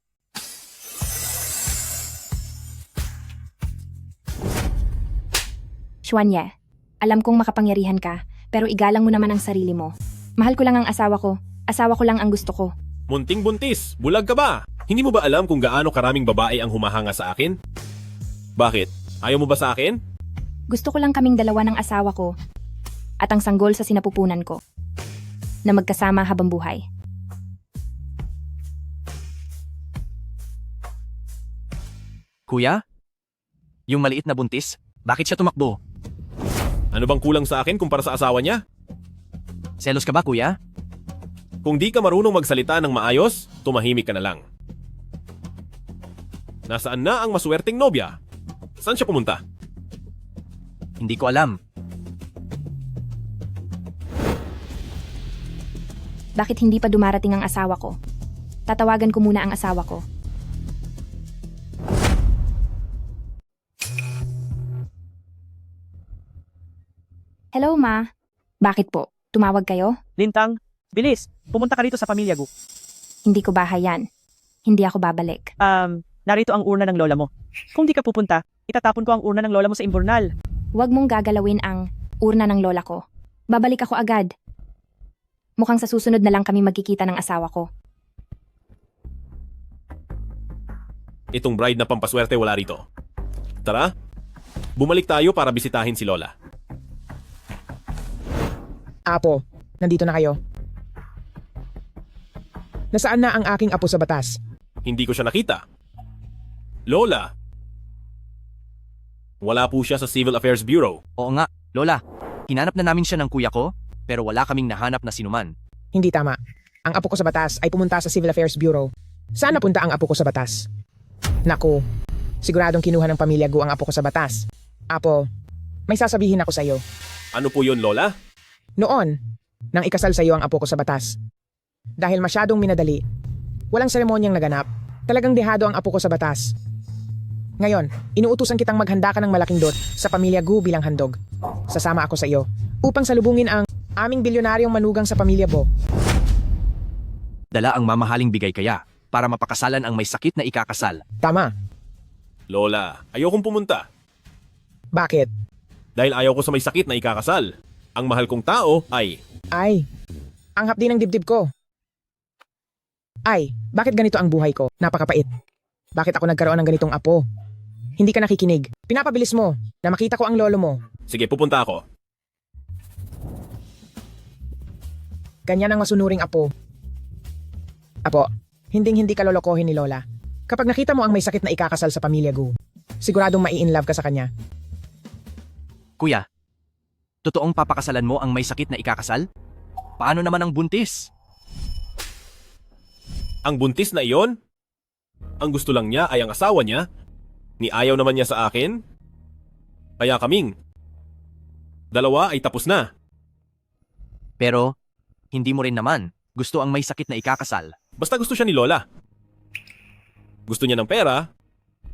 Xuanye, alam kong makapangyarihan ka, pero igalang mo naman ang sarili mo. Mahal ko lang ang asawa ko. Asawa ko lang ang gusto ko. Munting buntis, bulag ka ba? Hindi mo ba alam kung gaano karaming babae ang humahanga sa akin? Bakit? Ayaw mo ba sa akin? Gusto ko lang kaming dalawa ng asawa ko at ang sanggol sa sinapupunan ko na magkasama habang buhay. Kuya, yung maliit na buntis, bakit siya tumakbo? Ano bang kulang sa akin kumpara sa asawa niya? Selos ka ba, kuya? Kung di ka marunong magsalita ng maayos, tumahimik ka na lang. Nasaan na ang maswerteng nobya? Saan siya pumunta? Hindi ko alam. Bakit hindi pa dumarating ang asawa ko? Tatawagan ko muna ang asawa ko. Hello, Ma. Bakit po? Tumawag kayo? Lintang, bilis. Pumunta ka rito sa pamilya Gu. Hindi ko bahay yan. Hindi ako babalik. Narito ang urna ng lola mo. Kung di ka pupunta, itatapon ko ang urna ng lola mo sa imburnal. Huwag mong gagalawin ang urna ng lola ko. Babalik ako agad. Mukhang sa susunod na lang kami magkikita ng asawa ko. Itong bride na pampaswerte wala rito. Tara, bumalik tayo para bisitahin si Lola. Apo, nandito na kayo. Nasaan na ang aking apo sa batas? Hindi ko siya nakita. Lola! Wala po siya sa Civil Affairs Bureau. Oo nga, Lola. Hinanap na namin siya ng kuya ko, pero wala kaming nahanap na sinuman. Hindi tama. Ang apo ko sa batas ay pumunta sa Civil Affairs Bureau. Saan napunta ang apo ko sa batas? Naku, siguradong kinuha ng pamilya Gu ang apo ko sa batas. Apo, may sasabihin ako sa iyo. Ano po yun, Lola? Noon, nang ikasal sa iyo ang apo ko sa batas. Dahil masyadong minadali, walang seremonyang naganap, talagang dehado ang apo ko sa batas. Ngayon, inuutusan kitang maghanda ka ng malaking dot sa pamilya Gu bilang handog. Sasama ako sa iyo upang salubungin ang aming bilyonaryong manugang sa pamilya Bo. Dala ang mamahaling bigay kaya para mapakasalan ang may sakit na ikakasal. Tama. Lola, ayokong pumunta. Bakit? Dahil ayaw ko sa may sakit na ikakasal. Ang mahal kong tao ay... Ay, ang hapdi ng dibdib ko. Ay, bakit ganito ang buhay ko? Napakapait. Bakit ako nagkaroon ng ganitong apo? Hindi ka nakikinig. Pinapabilis mo na makita ko ang lolo mo. Sige, pupunta ako. Ganyan ang masunuring apo. Apo, hindi ka lolokohin ni Lola. Kapag nakita mo ang may sakit na ikakasal sa pamilya Gu, siguradong mai-inlove ka sa kanya. Kuya, totoong papakasalan mo ang may sakit na ikakasal? Paano naman ang buntis? Ang buntis na iyon? Ang gusto lang niya ay ang asawa niya. Ni ayaw naman niya sa akin. Kaya kaming dalawa ay tapos na. Pero, hindi mo rin naman gusto ang may sakit na ikakasal. Basta gusto siya ni Lola. Gusto niya ng pera,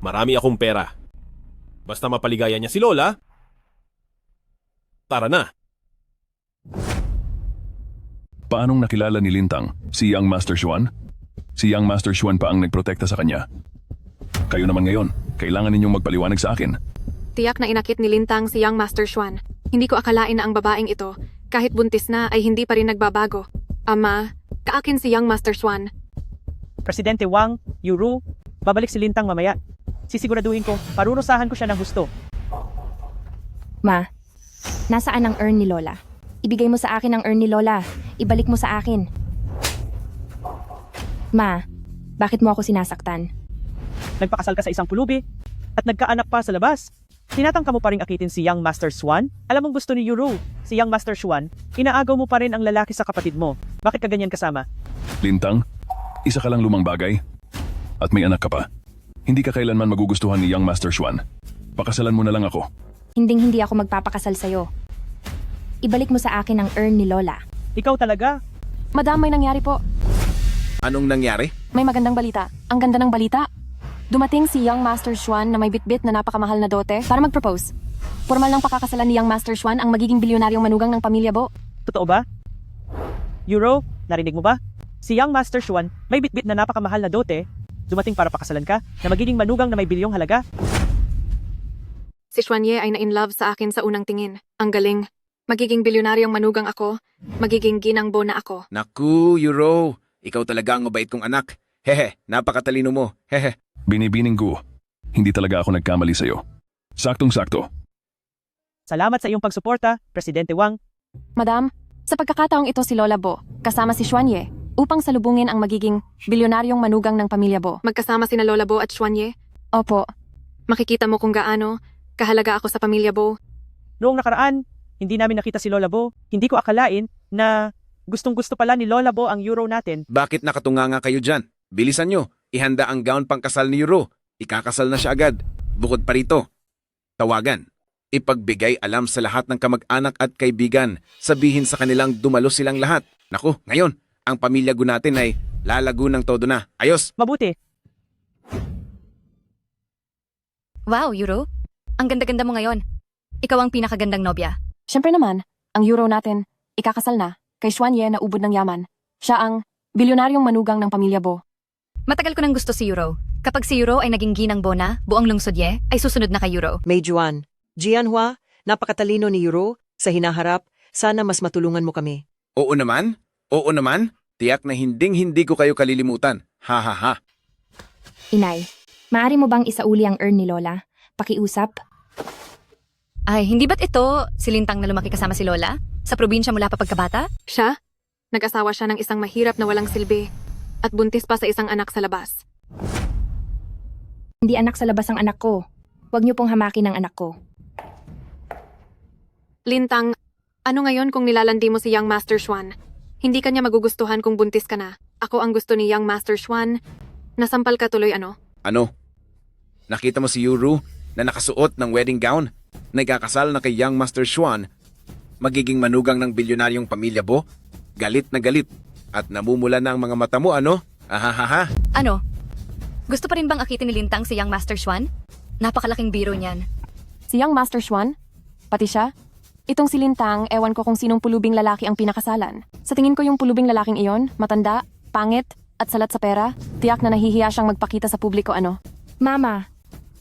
marami akong pera. Basta mapaligaya niya si Lola, tara na. Paanong nakilala ni Lintang si Young Master Xuan? Si Young Master Xuan pa ang nagprotekta sa kanya. Kayo naman ngayon, kailangan ninyong magpaliwanag sa akin. Tiyak na inakit ni Lintang si Young Master Xuan. Hindi ko akalain na ang babaeng ito, kahit buntis na ay hindi pa rin nagbabago. Ama, kaakin si Young Master Xuan. Presidente Wang, Yuru, babalik si Lintang mamaya. Sisiguraduhin ko, parurusahan ko siya ng husto. Ma, nasaan ang urn ni Lola? Ibigay mo sa akin ang urn ni Lola. Ibalik mo sa akin. Ma, bakit mo ako sinasaktan? Nagpakasal ka sa isang pulubi at nagkaanak pa sa labas. Tinatangka mo pa rin akitin si Young Master Xuan? Alam mong gusto ni Yuru, si Young Master Xuan, inaagaw mo pa rin ang lalaki sa kapatid mo. Bakit ka ganyan kasama? Lintang, isa ka lang lumang bagay at may anak ka pa. Hindi ka kailanman magugustuhan ni Young Master Xuan. Pakasalan mo na lang ako. Hindi ako magpapakasal sa'yo. Ibalik mo sa akin ang urn ni Lola. Ikaw talaga? Madam, may nangyari po. Anong nangyari? May magandang balita. Ang ganda ng balita. Dumating si Young Master Xuan na may bitbit na napakamahal na dote para mag-propose. Formal ng pakakasalan ni Young Master Xuan ang magiging bilyonaryong manugang ng pamilya Bo. Totoo ba? Yuro, narinig mo ba? Si Young Master Xuan may bitbit na napakamahal na dote, dumating para pakasalan ka na magiging manugang na may bilyong halaga. Si Xuanye ay na-in-love sa akin sa unang tingin. Ang galing. Magiging bilyonaryong manugang ako. Magiging ginang Bo na ako. Naku, Euro. Ikaw talaga ang mabait kong anak. Hehe, napakatalino mo. Hehe. Binibining Gu, hindi talaga ako nagkamali sa'yo. Saktong-sakto. Salamat sa iyong pagsuporta, Presidente Wang. Madam, sa pagkakataong ito si Lola Bo, kasama si Xuanye, upang salubungin ang magiging bilyonaryong manugang ng pamilya Bo. Magkasama sina Lola Bo at Xuanye? Opo. Makikita mo kung gaano kahalaga ako sa pamilya Bo. Noong nakaraan, hindi namin nakita si Lola Bo. Hindi ko akalain na gustong-gusto pala ni Lola Bo ang Euro natin. Bakit nakatunganga kayo dyan? Bilisan nyo. Ihanda ang gown pangkasal ni Euro. Ikakasal na siya agad. Bukod pa rito. Tawagan. Ipagbigay alam sa lahat ng kamag-anak at kaibigan. Sabihin sa kanilang dumalo silang lahat. Naku, ngayon, ang pamilya Gu natin ay lalago ng todo na. Ayos! Mabuti. Wow, Euro. Ang ganda-ganda mo ngayon. Ikaw ang pinakagandang nobya. Siyempre naman, ang Euro natin, ikakasal na, kay Xuanye na ubod ng yaman. Siya ang bilyonaryong manugang ng pamilya Bo. Matagal ko nang gusto si Euro. Kapag si Euro ay naging ginang Bo na, buong lungsod ye, ay susunod na kay Euro. May Juan. Jianhua, napakatalino ni Euro. Sa hinaharap, sana mas matulungan mo kami. Oo naman. Oo naman, tiyak na hindi ko kayo kalilimutan. Ha ha ha. Inay, maaari mo bang isauli ang urn ni Lola? Pakiusap? Ay, hindi ba't ito si Lintang na lumaki kasama si Lola? Sa probinsya mula pa pagkabata? Siya? Nag-asawa siya ng isang mahirap na walang silbi at buntis pa sa isang anak sa labas. Hindi anak sa labas ang anak ko. Huwag niyo pong hamakin ang anak ko. Lintang, ano ngayon kung nilalandi mo si Young Master Xuan? Hindi kanya magugustuhan kung buntis ka na. Ako ang gusto ni Young Master Xuan. Nasampal ka tuloy ano? Ano? Nakita mo si Yuru na nakasuot ng wedding gown? Nagkakasal na kay Young Master Xuan? Magiging manugang ng bilyonaryong pamilya Bo? Galit na galit. At namumula na ang mga mata mo, ano? Ahahaha. Ano? Gusto pa rin bang akitin ni Lintang si Young Master Xuan? Napakalaking biro niyan. Si Young Master Xuan? Pati siya? Itong si Lintang, ewan ko kung sinong pulubing lalaki ang pinakasalan. Sa tingin ko yung pulubing lalaking iyon, matanda, pangit, at salat sa pera, tiyak na nahihiya siyang magpakita sa publiko ano. Mama,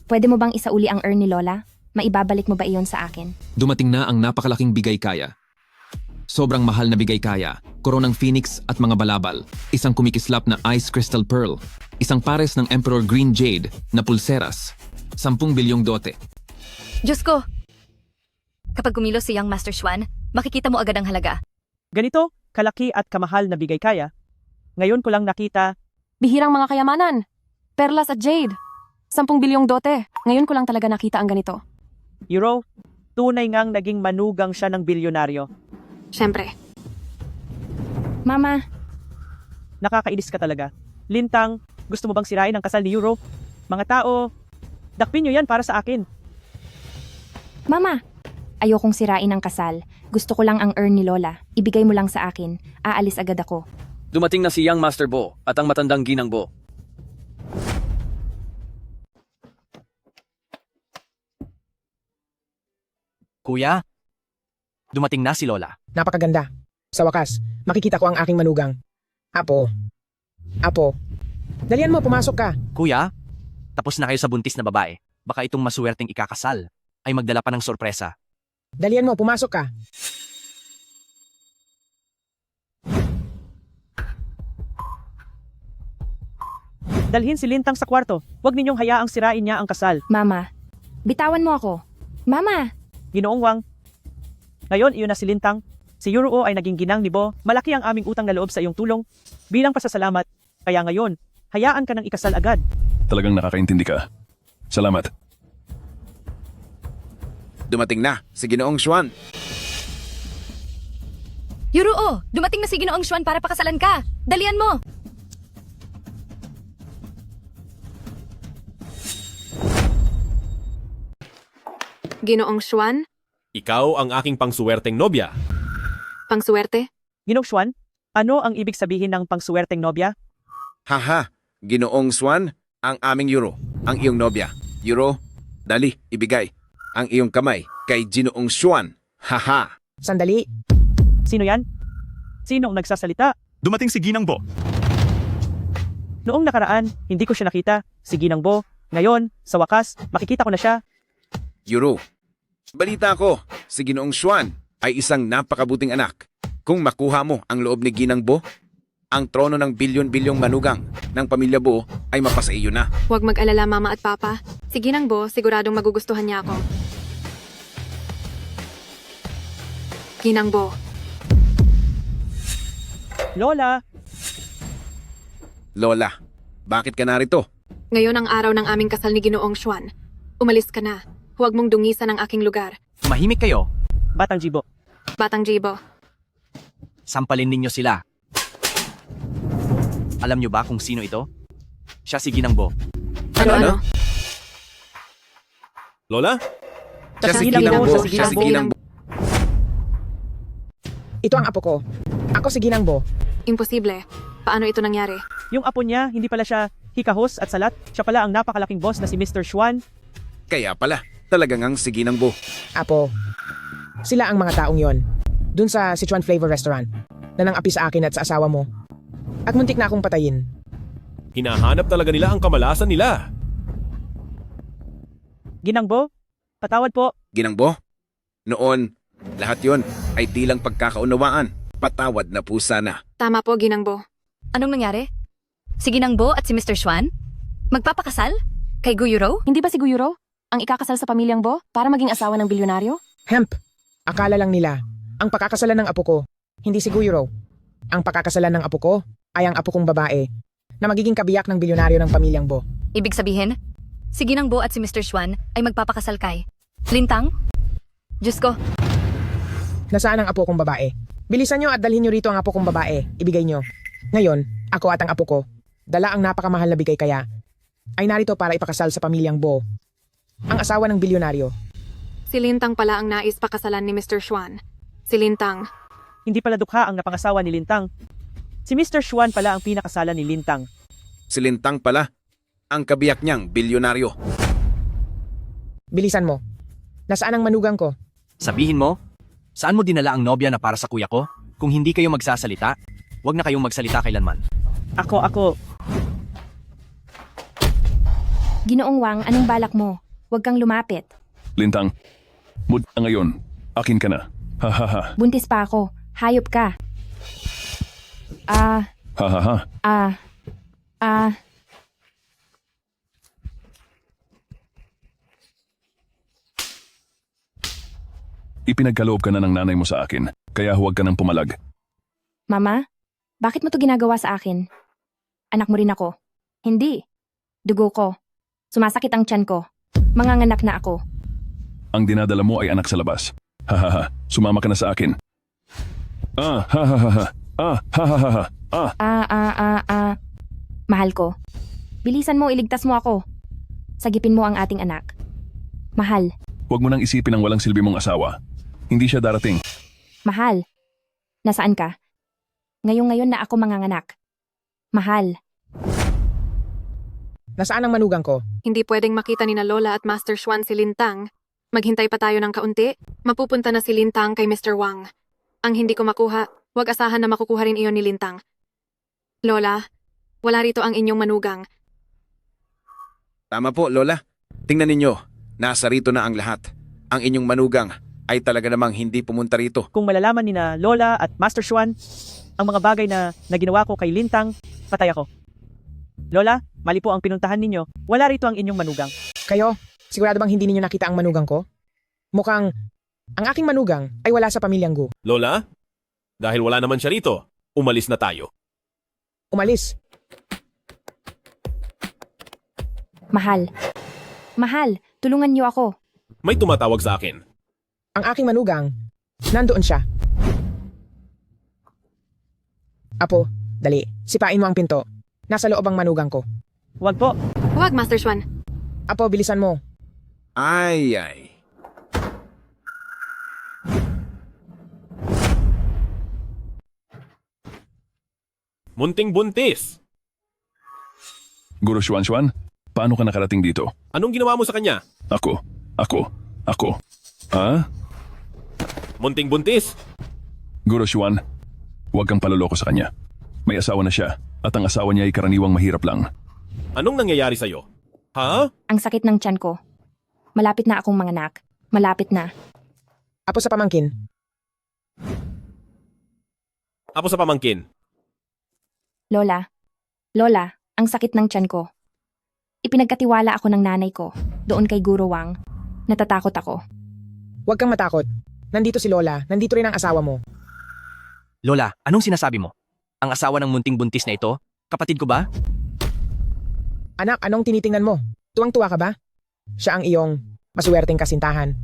pwede mo bang isauli ang urn ni Lola? Maibabalik mo ba iyon sa akin? Dumating na ang napakalaking bigay kaya. Sobrang mahal na bigay kaya, koronang phoenix at mga balabal, isang kumikislap na ice crystal pearl, isang pares ng Emperor Green Jade na pulseras, 10 bilyong dote. Diyos ko! Kapag kumilos si Young Master Xuan, makikita mo agad ang halaga. Ganito, kalaki at kamahal na bigay kaya. Ngayon ko lang nakita, Bihirang mga kayamanan. Perlas at jade. 10 bilyong dote. Ngayon ko lang talaga nakita ang ganito. Euro, tunay ngang naging manugang siya ng bilyonaryo. Siyempre. Mama, Nakakainis ka talaga. Lintang, gusto mo bang sirain ang kasal ni Euro? Mga tao, dakpin nyo yan para sa akin. Mama! Ayokong sirain ang kasal. Gusto ko lang ang urn ni Lola. Ibigay mo lang sa akin. Aalis agad ako. Dumating na si Young Master Bo at ang matandang Ginang Bo. Kuya, dumating na si Lola. Napakaganda. Sa wakas, makikita ko ang aking manugang. Apo. Apo. Dalian mo, pumasok ka. Kuya, tapos na kayo sa buntis na babae. Baka itong masuwerteng ikakasal ay magdala pa ng sorpresa. Dalian mo, pumasok ka. Dalhin si Lintang sa kwarto. Huwag ninyong hayaang sirain niya ang kasal. Mama, bitawan mo ako. Mama! Ginoong Wang. Ngayon, iyon na si Lintang. Si Euro ay naging ginang ni Bo. Malaki ang aming utang na loob sa iyong tulong. Bilang pasasalamat. Kaya ngayon, hayaan ka ng ikasal agad. Talagang nakakaintindi ka. Salamat. Dumating na si Ginoong Xuan. Yuruo! Dumating na si Ginoong Xuan para pakasalan ka! Dalian mo! Ginoong Xuan? Ikaw ang aking pangsuwerteng nobya. Pangsuwerte? Ginoong Xuan, ano ang ibig sabihin ng pangsuwerteng nobya? Haha, Ginoong Xuan, ang aming Euro, ang iyong nobya. Euro, dali, ibigay ang iyong kamay kay Ginoong Xuan. Haha. Sandali. Sino yan? Sino ang nagsasalita? Dumating si Ginang Bo. Noong nakaraan, hindi ko siya nakita. Si Ginang Bo. Ngayon, sa wakas, makikita ko na siya. Euro, balita ko, si Ginoong Xuan ay isang napakabuting anak. Kung makuha mo ang loob ni Ginang Bo, ang trono ng bilyon-bilyong manugang ng pamilya Bo ay mapasa iyo na. Huwag mag-alala mama at papa. Si Ginang Bo, siguradong magugustuhan niya ako. Ginang Bo. Lola! Lola, bakit ka narito? Ngayon ang araw ng aming kasal ni Ginoong Xuan. Umalis ka na. Huwag mong dungisan ang aking lugar. Mahimik kayo. Batang Jibo. Batang Jibo. Sampalin ninyo sila. Alam nyo ba kung sino ito? Siya si Ginang Bo. Ano? Lola? Siya si Ginang Bo. Siya si Ginang Bo. Ito ang apo ko. Ako si Ginang Bo. Imposible. Paano ito nangyari? Yung apo niya, hindi pala siya hikahos at salat. Siya pala ang napakalaking boss na si Mr. Xuan. Kaya pala, talagang ang si Ginang Bo. Apo. Sila ang mga taong yon. Dun sa Sichuan Flavor Restaurant. Na nang api sa akin at sa asawa mo. At muntik na akong patayin. Hinahanap talaga nila ang kamalasan nila. Ginang Bo, patawad po. Ginang Bo? Noon, lahat yon ay tilang pagkakaunawaan. patawad na po sana. Tama po, Ginang Bo. Anong nangyari? Si Ginang Bo at si Mr. Xuan? Magpapakasal? Kay Guyuro? Hindi ba si Guyuro ang ikakasal sa pamilyang Bo para maging asawa ng bilyonaryo? Hemp, akala lang nila, ang pakakasalan ng apo ko, hindi si Guyuro. Ang pakakasalan ng apo ko ay ang apo kong babae na magiging kabiyak ng bilyonaryo ng pamilyang Bo. Ibig sabihin, si Ginang Bo at si Mr. Xuan ay magpapakasal kay Lintang? Diyos ko, Nasaan ang apo kong babae? Bilisan nyo at dalhin nyo rito ang apo kong babae. Ibigay nyo. Ngayon, ako at ang apo ko, dala ang napakamahal na bigay kaya, ay narito para ipakasal sa pamilyang Bo, ang asawa ng bilyonaryo. Si Lintang pala ang nais pakasalan ni Mr. Xuan. Si Lintang. Hindi pala dukha ang napangasawa ni Lintang. Si Mr. Xuan pala ang pinakasalan ni Lintang. Si Lintang pala, ang kabiyak niyang bilyonaryo. Bilisan mo. Nasaan ang manugang ko? Sabihin mo, saan mo dinala ang nobya na para sa kuya ko? Kung hindi kayo magsasalita, huwag na kayong magsalita kailanman. Ako. Ginoong Wang, anong balak mo? Huwag kang lumapit. Lintang, mood na ngayon. Akin ka na. Ha ha ha. Buntis pa ako. Hayop ka. Ha ha ha. Ipinagkaloob ka na ng nanay mo sa akin, kaya huwag ka nang pumalag. Mama, bakit mo to ginagawa sa akin? Anak mo rin ako. Hindi. Dugo ko. Sumasakit ang tiyan ko. Manganganak na ako. Ang dinadala mo ay anak sa labas. Ha ha ha. Sumama ka na sa akin. Ha ha ha ha. Ha ha ha ha. Mahal ko. Bilisan mo, iligtas mo ako. Sagipin mo ang ating anak. Mahal. Huwag mo nang isipin ang walang silbi mong asawa. Hindi siya darating. Mahal. Nasaan ka? Ngayon na ako manganganak. Mahal. Nasaan ang manugang ko? Hindi pwedeng makita ni na Lola at Master Xuan si Lintang. Maghintay pa tayo ng kaunti. Mapupunta na si Lintang kay Mr. Wang. Ang hindi ko makuha, huwag asahan na makukuha rin iyon ni Lintang. Lola, wala rito ang inyong manugang. Tama po, Lola. Tingnan ninyo, nasa rito na ang lahat. Ang inyong manugang ay talaga namang hindi pumunta rito. Kung malalaman ni na Lola at Master Xuan ang mga bagay na ginawa ko kay Lintang, patay ako. Lola, mali po ang pinuntahan ninyo. Wala rito ang inyong manugang. Kayo, sigurado bang hindi ninyo nakita ang manugang ko? Mukhang ang aking manugang ay wala sa pamilyang Gu. Lola, dahil wala naman siya rito, umalis na tayo. Umalis. Mahal. Mahal, tulungan niyo ako. May tumatawag sa akin. Ang aking manugang, nandoon siya. Apo, dali, sipain mo ang pinto. Nasa loob ang manugang ko. Huwag po. Huwag, Master Xuan. Apo, bilisan mo. Ay. Munting buntis. Guro Xuan, paano ka nakarating dito? Anong ginawa mo sa kanya? Ako. Ha? Munting buntis. Guro Xuan, huwag kang paloloko sa kanya. May asawa na siya, at ang asawa niya ay karaniwang mahirap lang. Anong nangyayari sa'yo? Ha? Ang sakit ng tiyan ko. Malapit na akong manganak. Malapit na. Apo sa pamangkin. Apo sa pamangkin. Lola, ang sakit ng tiyan ko. Ipinagkatiwala ako ng nanay ko, doon kay Guro Wang. Natatakot ako. Huwag kang matakot. Nandito si Lola, nandito rin ang asawa mo. Lola, anong sinasabi mo? Ang asawa ng munting buntis na ito? Kapatid ko ba? Anak, anong tinitingnan mo? Tuwang-tuwa ka ba? Siya ang iyong maswerteng kasintahan.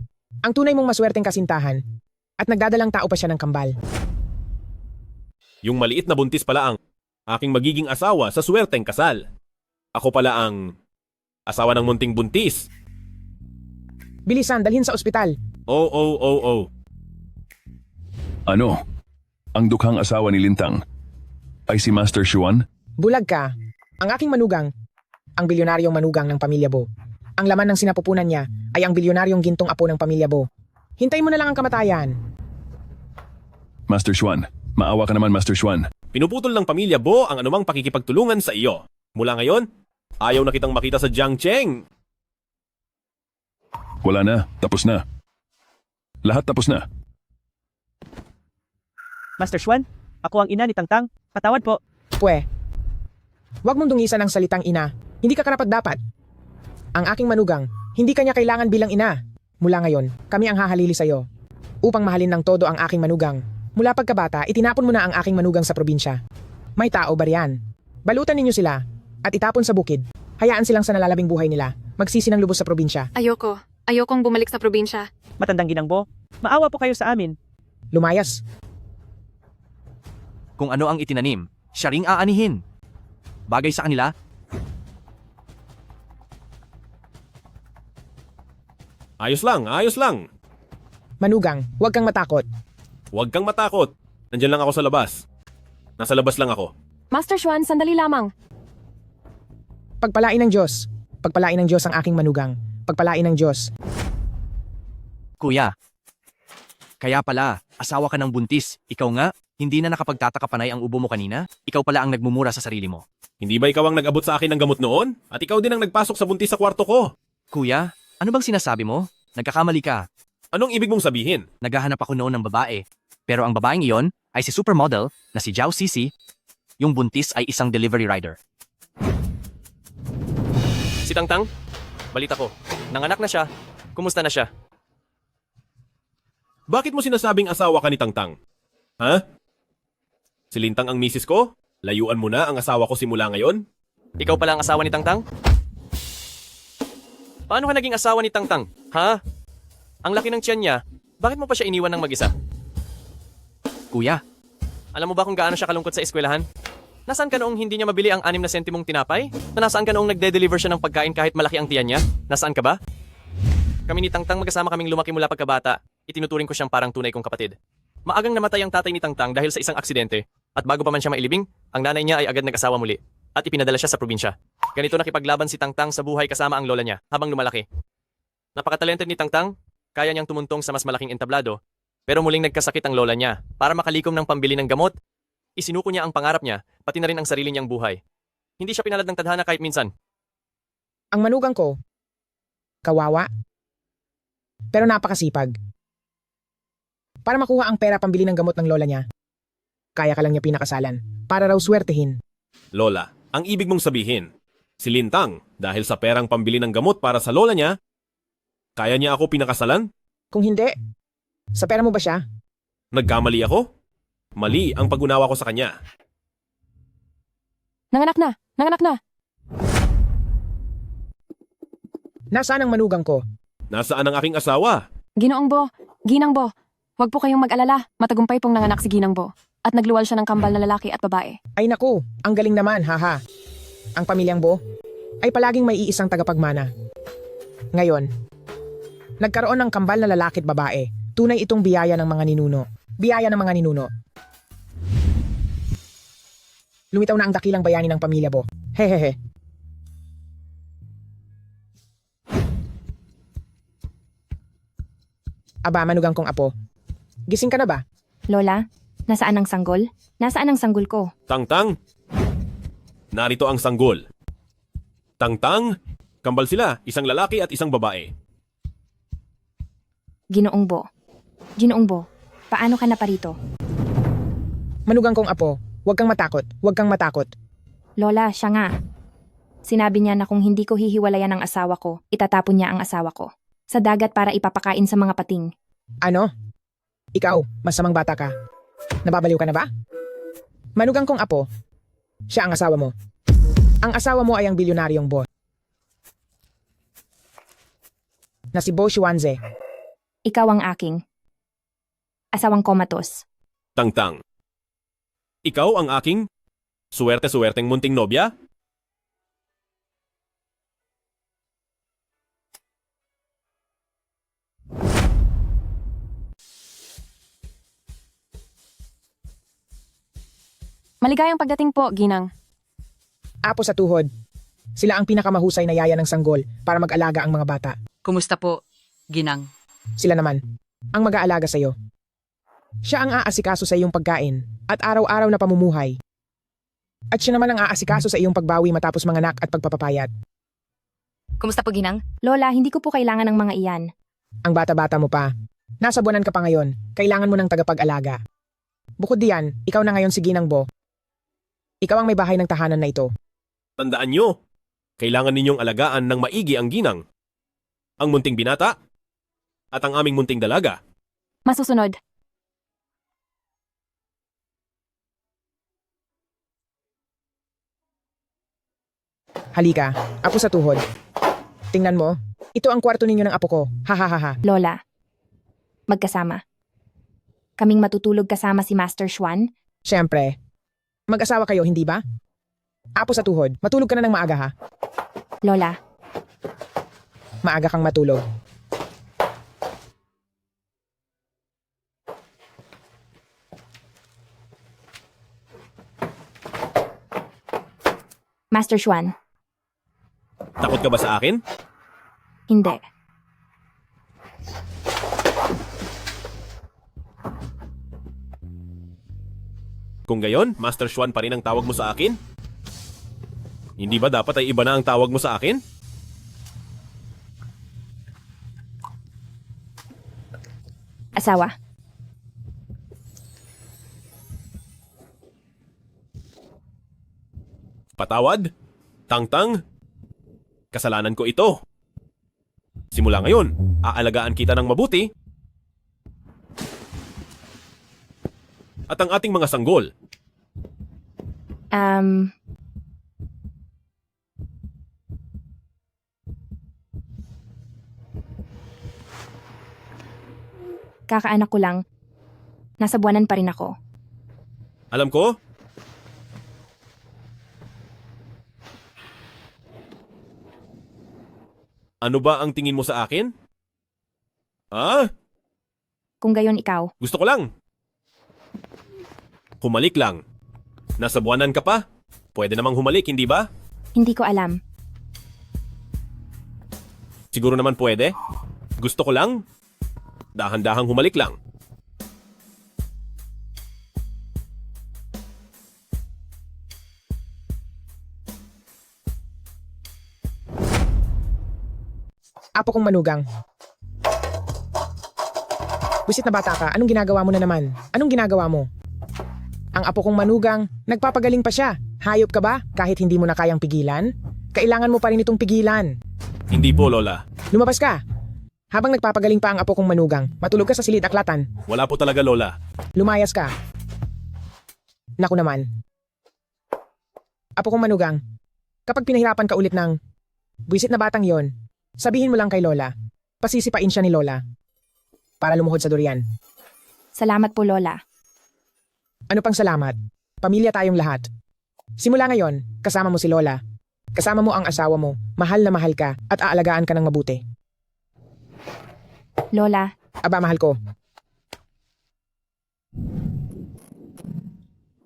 Ang tunay mong maswerteng kasintahan. At nagdadalang tao pa siya ng kambal. Yung maliit na buntis pala ang aking magiging asawa sa swerteng kasal. Ako pala ang asawa ng munting buntis. Bilisan, dalhin sa ospital. Oo. Ano? Ang dukhang asawa ni Lintang ay si Master Xuan? Bulag ka. Ang aking manugang, ang bilyonaryong manugang ng pamilya Bo. Ang laman ng sinapupunan niya ay ang bilyonaryong gintong apo ng pamilya Bo. Hintayin mo na lang ang kamatayan. Master Xuan, maawa ka naman Master Xuan. Pinuputol ng pamilya Bo ang anumang pakikipagtulungan sa iyo. Mula ngayon, ayaw na kitang makita sa Jiangcheng. Wala na, tapos na. Lahat tapos na. Master Xuan, ako ang ina ni Tangtang. Patawad po. Pwe. Huwag mong dungisan ang salitang ina. Hindi ka karapat-dapat. Ang aking manugang, hindi kanya kailangan bilang ina. Mula ngayon, kami ang hahalili sa'yo. Upang mahalin ng todo ang aking manugang. Mula pagkabata, itinapon mo na ang aking manugang sa probinsya. May tao ba riyan? Balutan ninyo sila at itapon sa bukid. Hayaan silang sa nalalabing buhay nila. Magsisi ng lubos sa probinsya. Ayoko. Ayokong bumalik sa probinsya. Matandang ginangbo, maawa po kayo sa amin. Lumayas. Kung ano ang itinanim, siya ring aanihin. Bagay sa kanila, Ayos lang, ayos lang. Manugang, huwag kang matakot. Huwag kang matakot. Nandyan lang ako sa labas. Nasa labas lang ako. Master Xuan, sandali lamang. Pagpalain ng Diyos. Pagpalain ng Diyos ang aking manugang. Pagpalain ng Diyos. kuya. Kaya pala, asawa ka ng buntis. Ikaw nga, hindi na nakapagtataka panay ang ubo mo kanina? Ikaw pala ang nagmumura sa sarili mo. Hindi ba ikaw ang nag-abot sa akin ng gamot noon? At ikaw din ang nagpasok sa buntis sa kwarto ko. Kuya, ano bang sinasabi mo? Nagkakamali ka. Anong ibig mong sabihin? Naghahanap ako noon ng babae. Pero ang babaeng iyon ay si supermodel na si Zhao Sisi. Yung buntis ay isang delivery rider. Si Tangtang? Balita ko. Nanganak na siya. Kumusta na siya? Bakit mo sinasabing asawa ka ni Tangtang? Ha? Si Lintang ang misis ko? Layuan mo na ang asawa ko simula ngayon? Ikaw pala ang asawa ni Tangtang? Paano ka naging asawa ni Tangtang? Ha? Ang laki ng tiyan niya. Bakit mo pa siya iniwan ng mag-isa? Kuya. Alam mo ba kung gaano siya kalungkot sa eskwelahan? Nasaan ka noong hindi niya mabili ang 6 na sentimong tinapay? Na nasaan ka noong nagde-deliver siya ng pagkain kahit malaki ang tiyan niya? Nasaan ka ba? Kami ni Tangtang magkasama kaming lumaki mula pagkabata. Itinuturing ko siyang parang tunay kong kapatid. Maagang namatay ang tatay ni Tangtang dahil sa isang aksidente. At bago pa man siya mailibing, ang nanay niya ay agad nag-asawa muli. At ipinadala siya sa probinsya. Ganito nakipaglaban si Tangtang sa buhay kasama ang lola niya habang lumalaki. Napakatalented ni Tangtang, kaya niyang tumuntong sa mas malaking entablado. Pero muling nagkasakit ang lola niya. Para makalikom ng pambili ng gamot, isinuko niya ang pangarap niya, pati na rin ang sarili niyang buhay. Hindi siya pinalad ng tadhana kahit minsan. Ang manugang ko, kawawa, pero napakasipag. Para makuha ang pera pambili ng gamot ng lola niya, kaya ka lang niya pinakasalan, para raw swertehin. Lola, ang ibig mong sabihin, si Lintang, dahil sa perang pambili ng gamot para sa lola niya, kaya niya ako pinakasalan? Kung hindi, sa pera mo ba siya? Nagkamali ako? Mali ang pag-unawa ko sa kanya. Nanganak na! Nanganak na! Nasaan ang manugang ko? Nasaan ang aking asawa? Ginoong Bo! Ginang Bo! Huwag po kayong mag-alala. Matagumpay pong nanganak si Ginang Bo. At nagluwal siya ng kambal na lalaki at babae. Ay naku, ang galing naman, haha. Ang pamilyang Bo ay palaging may iisang tagapagmana. Ngayon, nagkaroon ng kambal na lalaki at babae. Tunay itong biyaya ng mga ninuno. Biyaya ng mga ninuno. Lumitaw na ang dakilang bayani ng pamilya Bo. Hehehe. Aba, manugang kong apo. Gising ka na ba? Lola, nasaan ang sanggol? Nasaan ang sanggol ko? Tangtang! Narito ang sanggol. Tangtang! Kambal sila, isang lalaki at isang babae. Ginoong Bo. Ginoong Bo, paano ka na parito? Manugang kong apo, huwag kang matakot, huwag kang matakot. Lola, siya nga. Sinabi niya na kung hindi ko hihiwalayan ang asawa ko, itatapon niya ang asawa ko sa dagat para ipapakain sa mga pating. Ano? Ikaw, masamang bata ka. Nababaliw ka na ba? Manugang kong apo, siya ang asawa mo. Ang asawa mo ay ang bilyonaryong Bo. Na si Bo Xuanze. Ikaw ang aking asawang komatos. Tangtang. Ikaw ang aking suwerte-suwerteng munting nobya? Maligayang pagdating po, Ginang. Apo sa tuhod. Sila ang pinakamahusay na yaya ng sanggol para mag-alaga ang mga bata. Kumusta po, Ginang? Sila naman, ang mag-aalaga sa iyo. Siya ang aasikaso sa iyong pagkain at araw-araw na pamumuhay. At siya naman ang aasikaso sa iyong pagbawi matapos manganak at pagpapapayat. Kumusta po, Ginang? Lola, hindi ko po kailangan ng mga iyan. Ang bata-bata mo pa. Nasa buwanan ka pa ngayon, kailangan mo ng tagapag-alaga. Bukod diyan, ikaw na ngayon si Ginang Bo. Ikaw ang may bahay ng tahanan na ito. Tandaan nyo, kailangan ninyong alagaan ng maigi ang ginang, ang munting binata, at ang aming munting dalaga. Masusunod. Halika, apo sa tuhod. Tingnan mo, ito ang kwarto ninyo ng apo ko. Ha ha ha ha. Lola, magkasama. Kaming matutulog kasama si Master Xuan? Siyempre. Mag-asawa kayo, hindi ba? Apo sa tuhod, matulog ka na ng maaga ha. Lola, Maaga kang matulog. Master Xuan, Takot ka ba sa akin? hindi. Kung gayon, Master Xuan pa rin ang tawag mo sa akin? Hindi ba dapat ay iba na ang tawag mo sa akin? Asawa, Patawad? Tangtang? Kasalanan ko ito. Simula ngayon, aalagaan kita ng mabuti. At ang ating mga sanggol, kakaanak ko lang. Nasa buwanan pa rin ako. alam ko, ano ba ang tingin mo sa akin? Ah, Kung gayon ikaw, gusto ko lang. Humalik lang. Nasa buwanan ka pa? Pwede namang humalik, hindi ba? hindi ko alam. Siguro naman pwede. Gusto ko lang. Dahan-dahang humalik lang. Apo kong manugang. Busit na bata ka, anong ginagawa mo na naman? Anong ginagawa mo? Ang apo kong manugang, nagpapagaling pa siya. Hayop ka ba? Kahit hindi mo na kayang pigilan? Kailangan mo pa rin itong pigilan. Hindi po, Lola. Lumabas ka! Habang nagpapagaling pa ang apo kong manugang, matulog ka sa silid aklatan. Wala po talaga, Lola. Lumayas ka. Naku naman. Apo kong manugang, kapag pinahirapan ka ulit ng buwisit na batang yon, sabihin mo lang kay Lola. Pasisipain siya ni Lola. Para lumuhod sa durian. Salamat po, Lola. Ano pang salamat? Pamilya tayong lahat. Simula ngayon, kasama mo si Lola. Kasama mo ang asawa mo, mahal na mahal ka, at aalagaan ka ng mabuti. Lola, Aba, mahal ko.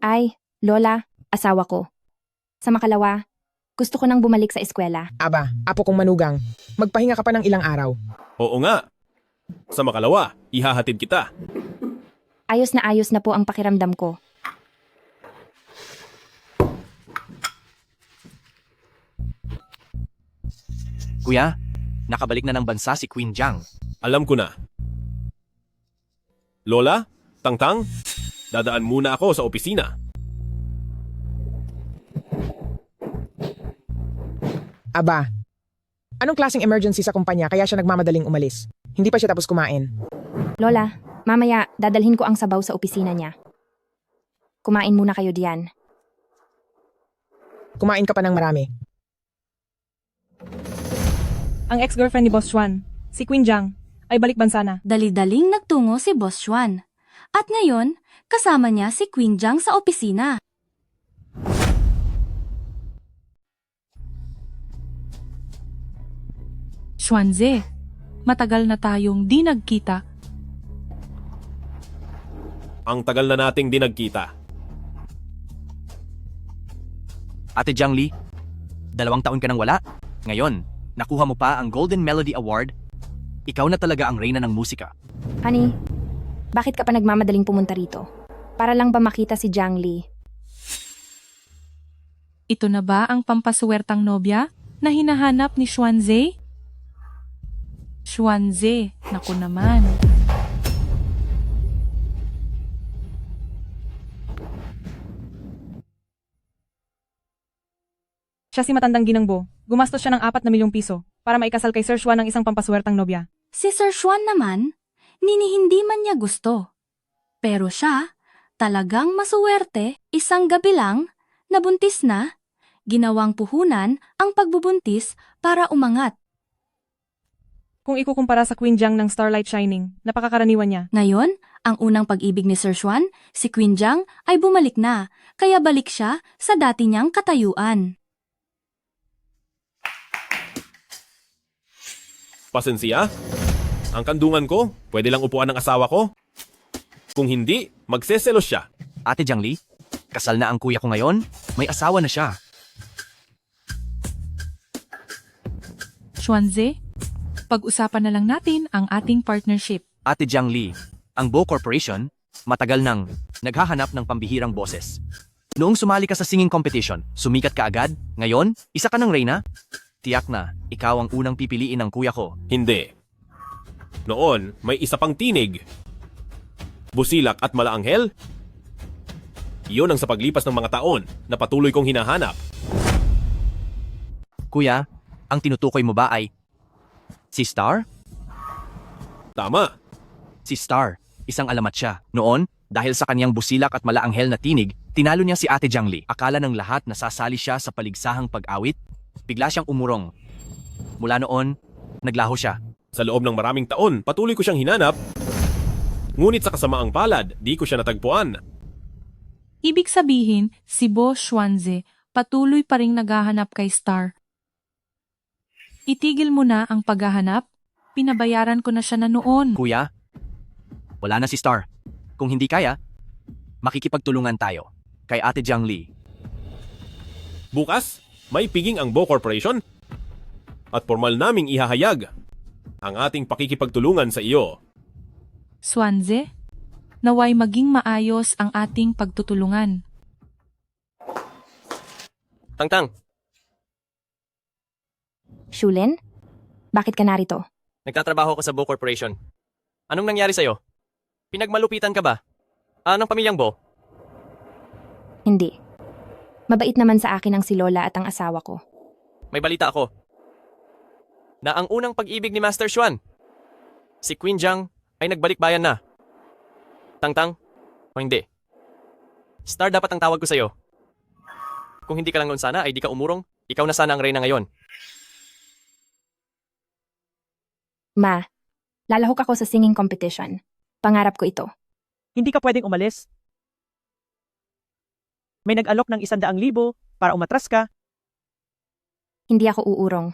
ay, Lola, asawa ko. Sa makalawa, gusto ko nang bumalik sa eskwela. Aba, apo kong manugang, magpahinga ka pa ng ilang araw. Oo nga. Sa makalawa, ihahatid kita. Ayos na po ang pakiramdam ko. Kuya, nakabalik na ng bansa si Queen Jiang. Alam ko na. Lola, Tangtang, dadaan muna ako sa opisina. Aba, anong klaseng emergency sa kumpanya kaya siya nagmamadaling umalis? Hindi pa siya tapos kumain. Lola, mamaya dadalhin ko ang sabaw sa opisina niya. Kumain muna kayo diyan. Kumain ka pa ng marami. Ang ex-girlfriend ni Boss Xuan, si Queen Jiang, ay balik bansa na. Dali-daling nagtungo si Boss Xuan. At ngayon, kasama niya si Queen Jiang sa opisina. Xuanze, matagal na tayong di nagkita. Ang tagal na nating di nagkita. Ate Jiang Li, 2 taon ka nang wala. Ngayon, nakuha mo pa ang Golden Melody Award. Ikaw na talaga ang reyna ng musika. Honey, bakit ka pa nagmamadaling pumunta rito? Para lang ba makita si Jiang Li? Ito na ba ang pampaswertang nobya na hinahanap ni Xuanze? Xuanze, naku naman. Siya si matandang ginangbo. Gumastos siya ng 4 na milyong piso para maikasal kay Sir Juan ng isang pampaswertang nobya. Si Sir Juan naman, hindi man niya gusto. Pero siya, talagang masuwerte, isang gabi lang, nabuntis na, ginawang puhunan ang pagbubuntis para umangat. Kung ikukumpara sa Queen Jiang ng Starlight Shining, napakakaraniwan niya. Ngayon, ang unang pag-ibig ni Sir Juan, si Queen Jiang, ay bumalik na, kaya balik siya sa dati niyang katayuan. Pasensya? Ang kandungan ko, pwede lang upuan ng asawa ko? Kung hindi, magseselos siya. Ate Jiangli, kasal na ang kuya ko ngayon. May asawa na siya. Xuanze, pag-usapan na lang natin ang ating partnership. Ate Jiangli, ang Bo Corporation, matagal nang naghahanap ng pambihirang boses. Noong sumali ka sa singing competition, sumikat ka agad. Ngayon, isa ka ng reyna. Tiyak na, ikaw ang unang pipiliin ng kuya ko. Hindi. Noon, may isa pang tinig. Busilak at Malaanghel? Iyon ang sa paglipas ng mga taon na patuloy kong hinahanap. Kuya, ang tinutukoy mo ba ay si Star? Tama. Si Star, isang alamat siya. Noon, dahil sa kanyang busilak at malaanghel na tinig, tinalo niya si Ate Jiangli. Akala ng lahat na sasali siya sa paligsahang pag-awit. Bigla siyang umurong. Mula noon, naglaho siya. Sa loob ng maraming taon, patuloy ko siyang hinanap. Ngunit sa kasamaang palad, di ko siya natagpuan. Ibig sabihin, si Bo Xuanze patuloy pa ring naghahanap kay Star. Itigil mo na ang paghahanap. Pinabayaran ko na siya na noon. Kuya, wala na si Star. Kung hindi kaya, makikipagtulungan tayo kay Ate Jiangli. Bukas, may piging ang Bo Corporation at formal naming ihahayag ang ating pakikipagtulungan sa iyo. Xuanze, naway maging maayos ang ating pagtutulungan. Tangtang, Shulin? Bakit ka narito? nagtatrabaho ko sa Bo Corporation. Anong nangyari sa'yo? Pinagmalupitan ka ba? Anong pamilyang Bo? Hindi. Mabait naman sa akin ang si Lola at ang asawa ko. May balita ako. Na ang unang pag-ibig ni Master Xuan, si Queen Jiang, ay nagbalik bayan na. Tangtang, o hindi? Star dapat ang tawag ko sa'yo. Kung hindi ka lang noon sana ay di ka umurong, ikaw na sana ang reyna ngayon. Ma, lalahok ako sa singing competition. Pangarap ko ito. Hindi ka pwedeng umalis. May nag-alok ng 100,000 para umatras ka. Hindi ako uurong.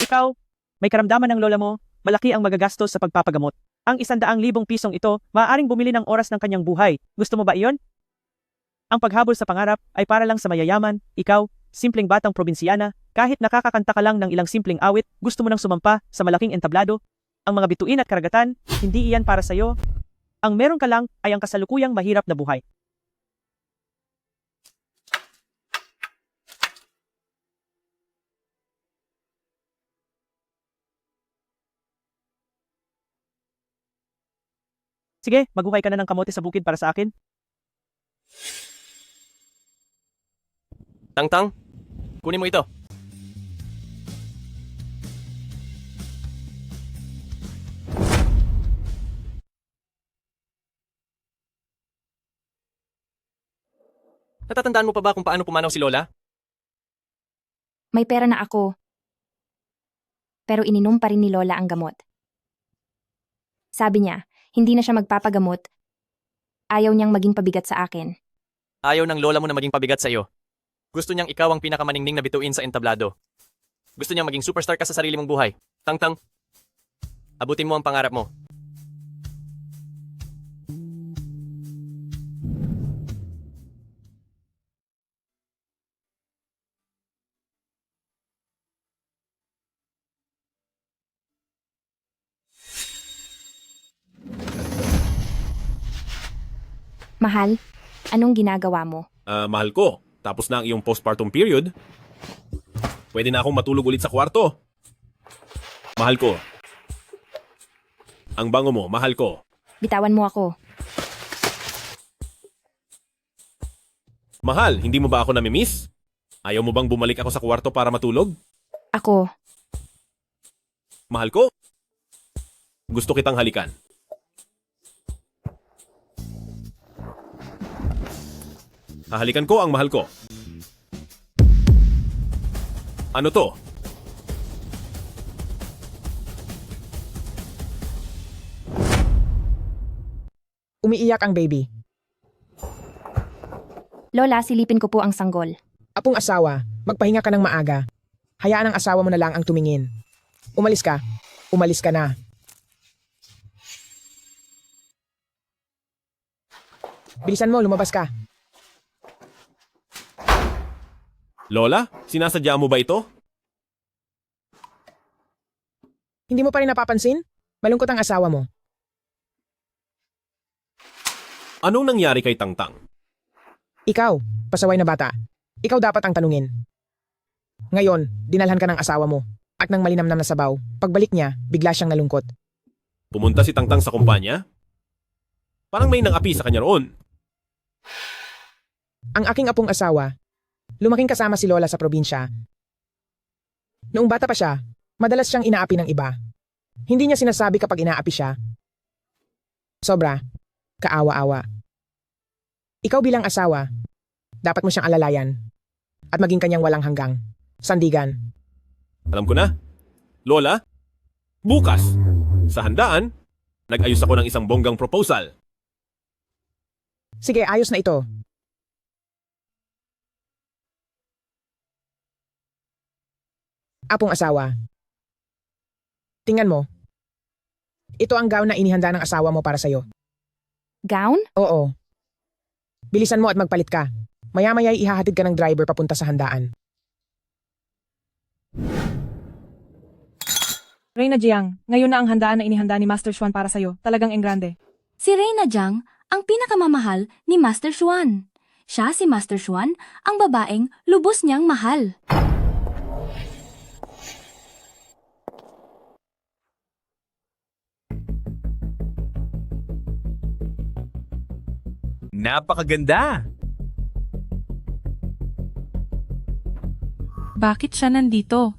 Ikaw, may karamdaman ng lola mo, malaki ang magagastos sa pagpapagamot. Ang 100,000 pisong ito, maaaring bumili ng oras ng kanyang buhay. Gusto mo ba iyon? Ang paghabol sa pangarap ay para lang sa mayayaman. Ikaw, simpleng batang probinsyana, kahit nakakakanta ka lang ng ilang simpleng awit, gusto mo nang sumampa sa malaking entablado. Ang mga bituin at karagatan, hindi iyan para sa'yo. Ang meron ka lang ay ang kasalukuyang mahirap na buhay. Sige, maghuhay ka na ng kamote sa bukid para sa akin. Tangtang, kunin mo ito. Natatandaan mo pa ba kung paano pumanaw si Lola? May pera na ako. Pero ininom pa rin ni Lola ang gamot. Sabi niya, hindi na siya magpapagamot. Ayaw niyang maging pabigat sa akin. Ayaw ng lola mo na maging pabigat sa iyo. Gusto niyang ikaw ang pinakamaningning na bituin sa entablado. Gusto niyang maging superstar ka sa sarili mong buhay. Tangtang, abutin mo ang pangarap mo. Mahal, anong ginagawa mo? Mahal ko, tapos na ang iyong postpartum period. Pwede na akong matulog ulit sa kwarto. Mahal ko. Ang bango mo, mahal ko. Bitawan mo ako. Mahal, hindi mo ba ako namimiss? Ayaw mo bang bumalik ako sa kwarto para matulog? Ako, Mahal ko? Gusto kitang halikan. Hahalikan ko ang mahal ko. Ano to? Umiiyak ang baby. Lola, silipin ko po ang sanggol. Apong asawa, magpahinga ka ng maaga. Hayaan ang asawa mo na lang ang tumingin. Umalis ka. Umalis ka na. Bilisan mo, lumabas ka. Lola, sinasadya mo ba ito? Hindi mo pa rin napapansin? Malungkot ang asawa mo. Anong nangyari kay Tangtang? Ikaw, pasaway na bata. Ikaw dapat ang tanungin. Ngayon, dinalhan ka ng asawa mo. At nang malinamnam na sabaw, pagbalik niya, bigla siyang nalungkot. Pumunta si Tangtang sa kumpanya? Parang may nang-api sa kanya roon. Ang aking apong asawa, lumaking kasama si Lola sa probinsya. Noong bata pa siya, madalas siyang inaapi ng iba. Hindi niya sinasabi kapag inaapi siya. Sobra, kaawa-awa. Ikaw bilang asawa, dapat mo siyang alalayan at maging kanyang walang hanggang sandigan. Alam ko na. Lola, bukas, sa handaan, nag-ayos ako ng isang bonggang proposal. Sige, ayos na ito. Apong asawa. Tingnan mo. Ito ang gown na inihanda ng asawa mo para sa'yo. Gown? Oo. Bilisan mo at magpalit ka. Maya-maya ihahatid ka ng driver papunta sa handaan. Reyna Jiang, ngayon na ang handaan na inihanda ni Master Xuan para sa'yo. Talagang enggrande. Si Reyna Jiang ang pinakamamahal ni Master Xuan. Siya si Master Xuan, ang babaeng lubos niyang mahal. Napakaganda! Bakit siya nandito?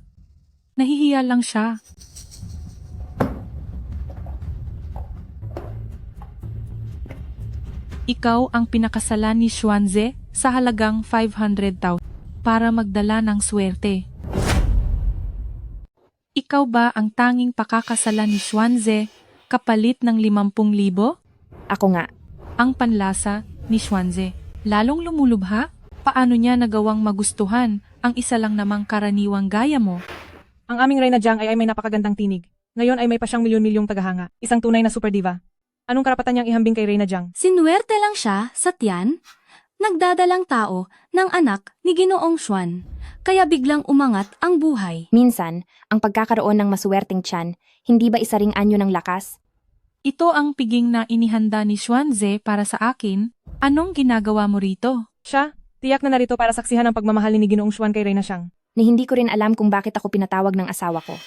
Nahihiya lang siya. Ikaw ang pinakasalan ni Xuanze sa halagang 500,000 para magdala ng swerte. Ikaw ba ang tanging pakakasalan ni Xuanze kapalit ng 50,000? Ako nga. Ang panlasa ni Xuanze. Lalong lumulubha? Paano niya nagawang magustuhan ang isa lang namang karaniwang gaya mo? Ang aming Reyna Jiang ay may napakagandang tinig. Ngayon ay may pa siyang milyon-milyong tagahanga. Isang tunay na super diva. Anong karapatan niyang ihambing kay Reyna Jiang? Sinuwerte lang siya sa tiyan, nagdadalang tao ng anak ni Ginoong Xuan, kaya biglang umangat ang buhay. Minsan, ang pagkakaroon ng masuwerteng tiyan, hindi ba isa ring anyo ng lakas? Ito ang piging na inihanda ni Xuanze para sa akin. Anong ginagawa mo rito? Siya, tiyak na narito para saksihan ang pagmamahal ni Ginoong Xuan kay Reyna Jiang. Na hindi ko rin alam kung bakit ako pinatawag ng asawa ko.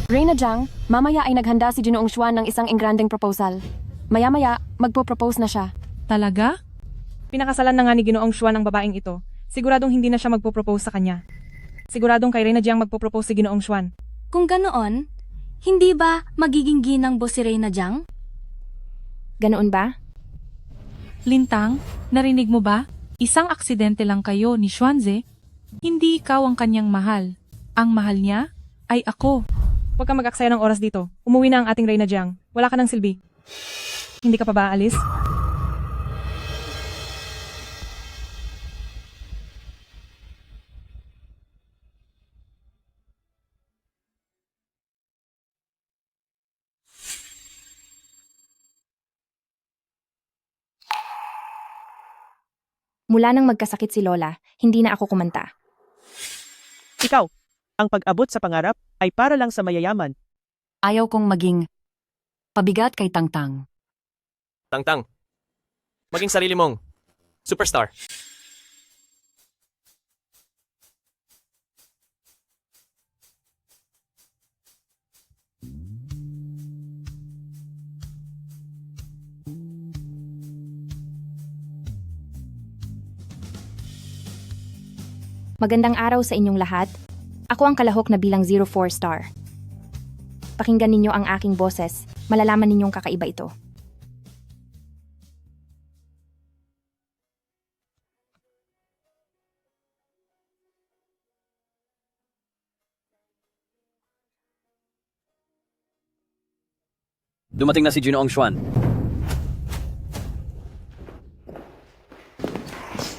Reyna Jiang, mamaya ay naghanda si Ginoong Xuan ng isang engrandeng proposal. Maya-maya, magpo-propose na siya. Talaga? Pinakasalan na nga ni Ginoong Xuan ang babaeng ito. Siguradong hindi na siya magpo-propose sa kanya. Siguradong kay Reyna Jiang magpo-propose si Ginoong Xuan. Kung ganoon, hindi ba magiging ginang boss si Reyna Jiang? Ganoon ba? Lintang, narinig mo ba? Isang aksidente lang kayo ni Xuanze. Hindi ikaw ang kanyang mahal. Ang mahal niya ay ako. Huwag kang mag-aksaya ng oras dito. Umuwi na ang ating Reyna Jiang. Wala ka ng silbi. Hindi ka pa ba aalis? Mula nang magkasakit si Lola, hindi na ako kumanta. Ikaw, ang pag-abot sa pangarap ay para lang sa mayayaman. Ayaw kong maging pabigat kay Tangtang. Tangtang, maging sarili mong superstar. Magandang araw sa inyong lahat. Ako ang kalahok na bilang 04 star. Pakinggan ninyo ang aking boses. Malalaman ninyong kakaiba ito. Dumating na si Ginoong Xuan.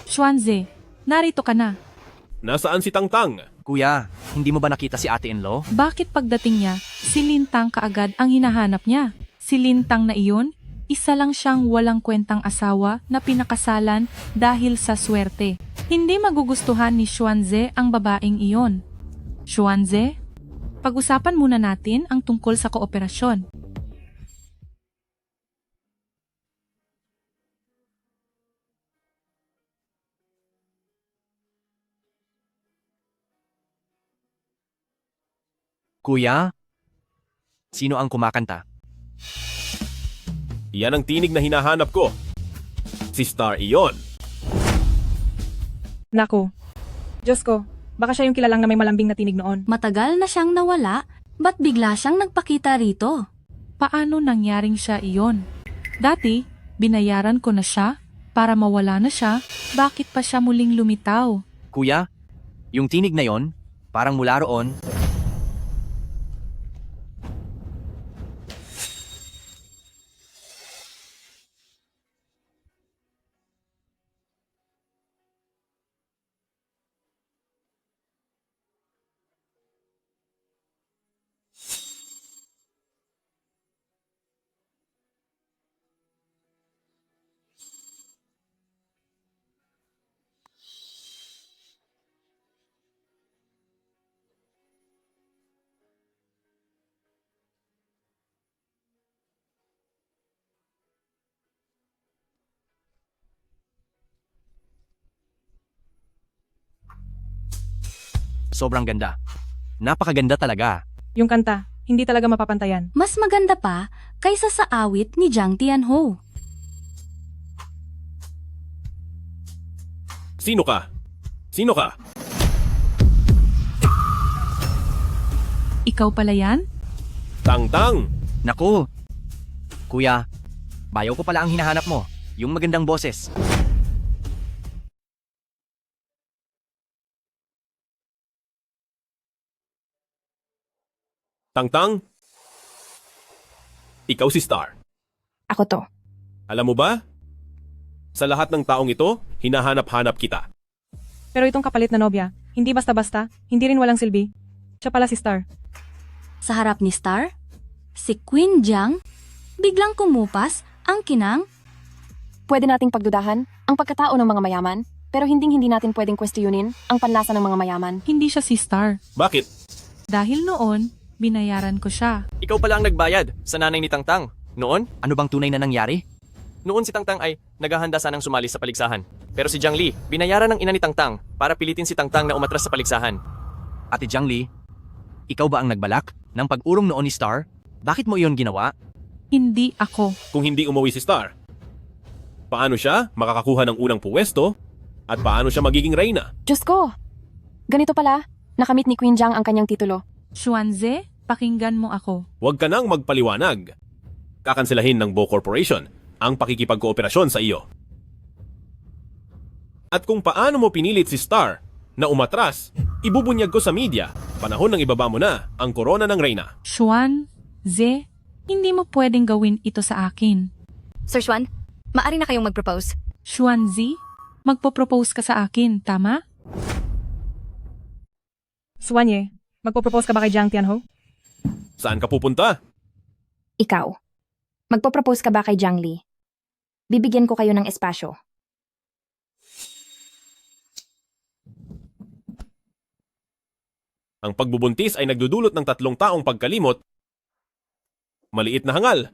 Xuanze, narito ka na. Nasaan si Tangtang? Kuya, hindi mo ba nakita si ate-in-law? Bakit pagdating niya, si Lintang kaagad ang hinahanap niya? Si Lintang na iyon, isa lang siyang walang kwentang asawa na pinakasalan dahil sa swerte. Hindi magugustuhan ni Xuanze ang babaeng iyon. Xuanze, pag-usapan muna natin ang tungkol sa kooperasyon. Kuya, sino ang kumakanta? Yan ang tinig na hinahanap ko. Si Star iyon. Naku. Diyos ko, baka siya yung kilalang na may malambing na tinig noon. Matagal na siyang nawala, ba't bigla siyang nagpakita rito? Paano nangyaring siya iyon? Dati, binayaran ko na siya para mawala na siya, bakit pa siya muling lumitaw? Kuya, yung tinig na yon, parang mula roon. Sobrang ganda. Napakaganda talaga. Yung kanta, hindi talaga mapapantayan. Mas maganda pa kaysa sa awit ni Jiang Tianho. Sino ka? Sino ka? Ikaw pala yan? Tangtang! Naku! Kuya, bayaw ko pala ang hinahanap mo. Yung magandang boses. Tangtang? Ikaw si Star. Ako to. Alam mo ba? Sa lahat ng taong ito, hinahanap-hanap kita. Pero itong kapalit na nobya, hindi basta-basta, hindi rin walang silbi. Siya pala si Star. Sa harap ni Star, si Queen Jiang, biglang kumupas ang kinang. Pwede nating pagdudahan ang pagkatao ng mga mayaman, pero hindi natin pwedeng kwestiyunin ang panlasa ng mga mayaman. Hindi siya si Star. Bakit? Dahil noon, binayaran ko siya. Ikaw pala ang nagbayad sa nanay ni Tangtang. Noon, ano bang tunay na nangyari? Noon si Tangtang ay naghahanda sanang sumali sa paligsahan. Pero si Jiang Li, binayaran ng ina ni Tangtang para pilitin si Tangtang na umatras sa paligsahan. Ate Jiang Li, ikaw ba ang nagbalak ng pag-urong noon ni Star? Bakit mo iyon ginawa? Hindi ako. Kung hindi umuwi si Star, paano siya makakakuha ng unang puwesto at paano siya magiging reyna? Diyos ko! Ganito pala, nakamit ni Queen Jiang ang kanyang titulo. Xuanze, pakinggan mo ako. Huwag ka nang magpaliwanag. Kakanselahin ng Bo Corporation ang pakikipagkooperasyon sa iyo. At kung paano mo pinilit si Star na umatras, ibubunyag ko sa media. Panahon ng ibaba mo na ang korona ng reyna. Xuanze, hindi mo pwedeng gawin ito sa akin. Sir Xuan, maari na kayong mag-propose. Xuanzi, magpo-propose ka sa akin, tama? Xuanye, magpo-propose ka ba kay Jiang Tianho? Saan ka pupunta? Ikaw. Magpo-propose ka ba kay Jiang Li? Bibigyan ko kayo ng espasyo. Ang pagbubuntis ay nagdudulot ng 3 taong pagkalimot. Maliit na hangal.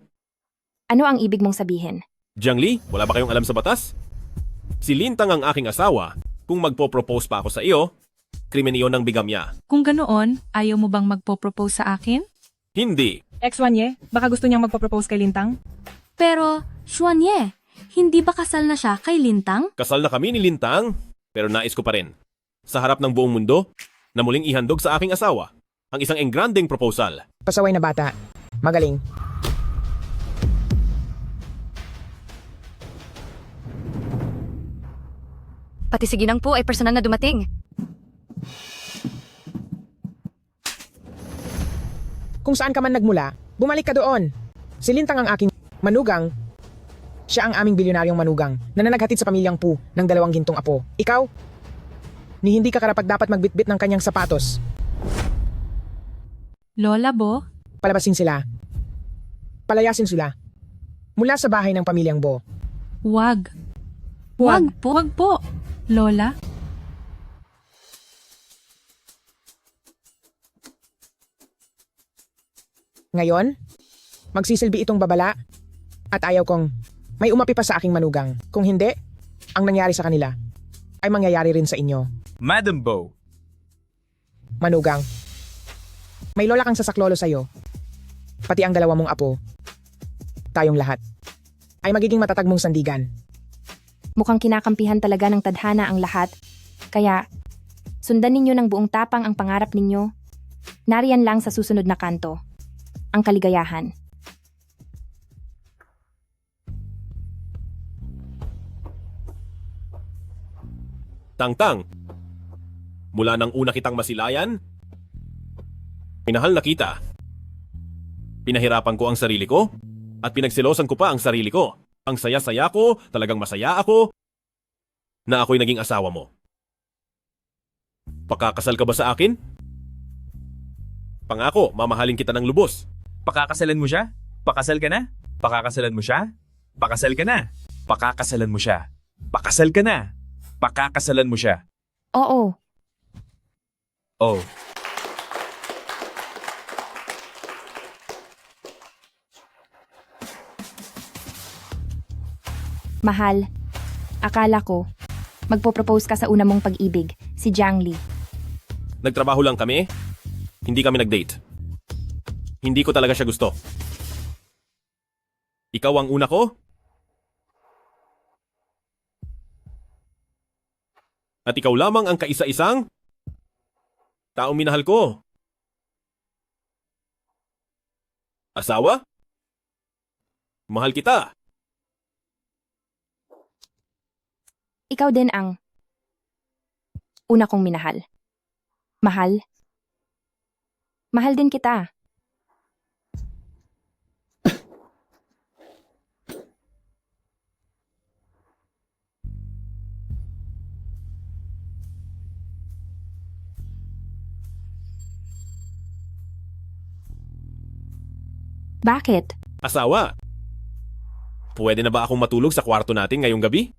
Ano ang ibig mong sabihin? Jiang Li, wala ba kayong alam sa batas? Si Lintang ang aking asawa. Kung magpo-propose pa ako sa iyo, krimen iyon ng bigamya. Kung ganoon, ayaw mo bang magpo-propose sa akin? Hindi. Ex-Xuanye, baka gusto niyang magpo-propose kay Lintang? Pero, Xuanye, hindi ba kasal na siya kay Lintang? Kasal na kami ni Lintang, pero nais ko pa rin. sa harap ng buong mundo na muling ihandog sa aking asawa ang isang engranding proposal. Pasaway na bata. Magaling. Pati si Ginang po ay personal na dumating. Kung saan ka man nagmula, bumalik ka doon. Si Lintang ang aking manugang. Siya ang aming bilyonaryong manugang na nanaghatid sa pamilyang Pu ng 2 gintong apo. Ikaw? Ni hindi ka karapat-dapat magbitbit ng kanyang sapatos. Lola Bo, Palabasin sila. Palayasin sila. Mula sa bahay ng pamilyang Bo. wag. Wag po. Wag po. Lola, Ngayon, magsisilbi itong babala at ayaw kong may umapi pa sa aking manugang. Kung hindi, ang nangyari sa kanila ay mangyayari rin sa inyo. Madam Bo, Manugang, may lola kang sasaklolo sa'yo. Pati ang 2 mong apo. Tayong lahat ay magiging matatag mong sandigan. Mukhang kinakampihan talaga ng tadhana ang lahat. Kaya, sundan ninyo ng buong tapang ang pangarap ninyo. Nariyan lang sa susunod na kanto. Ang kaligayahan. Tangtang, mula nang una kitang masilayan, minahal na kita. Pinahirapan ko ang sarili ko at pinagsilosan ko pa ang sarili ko. Ang saya-saya ko, talagang masaya ako na ako'y naging asawa mo. Pakakasal ka ba sa akin? Pangako, mamahalin kita ng lubos. pakakasalan mo siya? Pakasal ka na? Pakakasalan mo siya? Pakasal ka na? Pakakasalan mo siya? Pakasal ka na? Pakakasalan mo siya? Oo, Oh, mahal. Akala ko, magpo-propose ka sa una mong pag-ibig, si Jiang Li. Nagtrabaho lang kami, hindi kami nag-date. Hindi ko talaga siya gusto. Ikaw ang una ko? At ikaw lamang ang kaisa-isang taong minahal ko. Asawa? Mahal kita. Ikaw din ang una kong minahal. Mahal? Mahal din kita. Bakit? Asawa? Pwede na ba akong matulog sa kwarto natin ngayong gabi?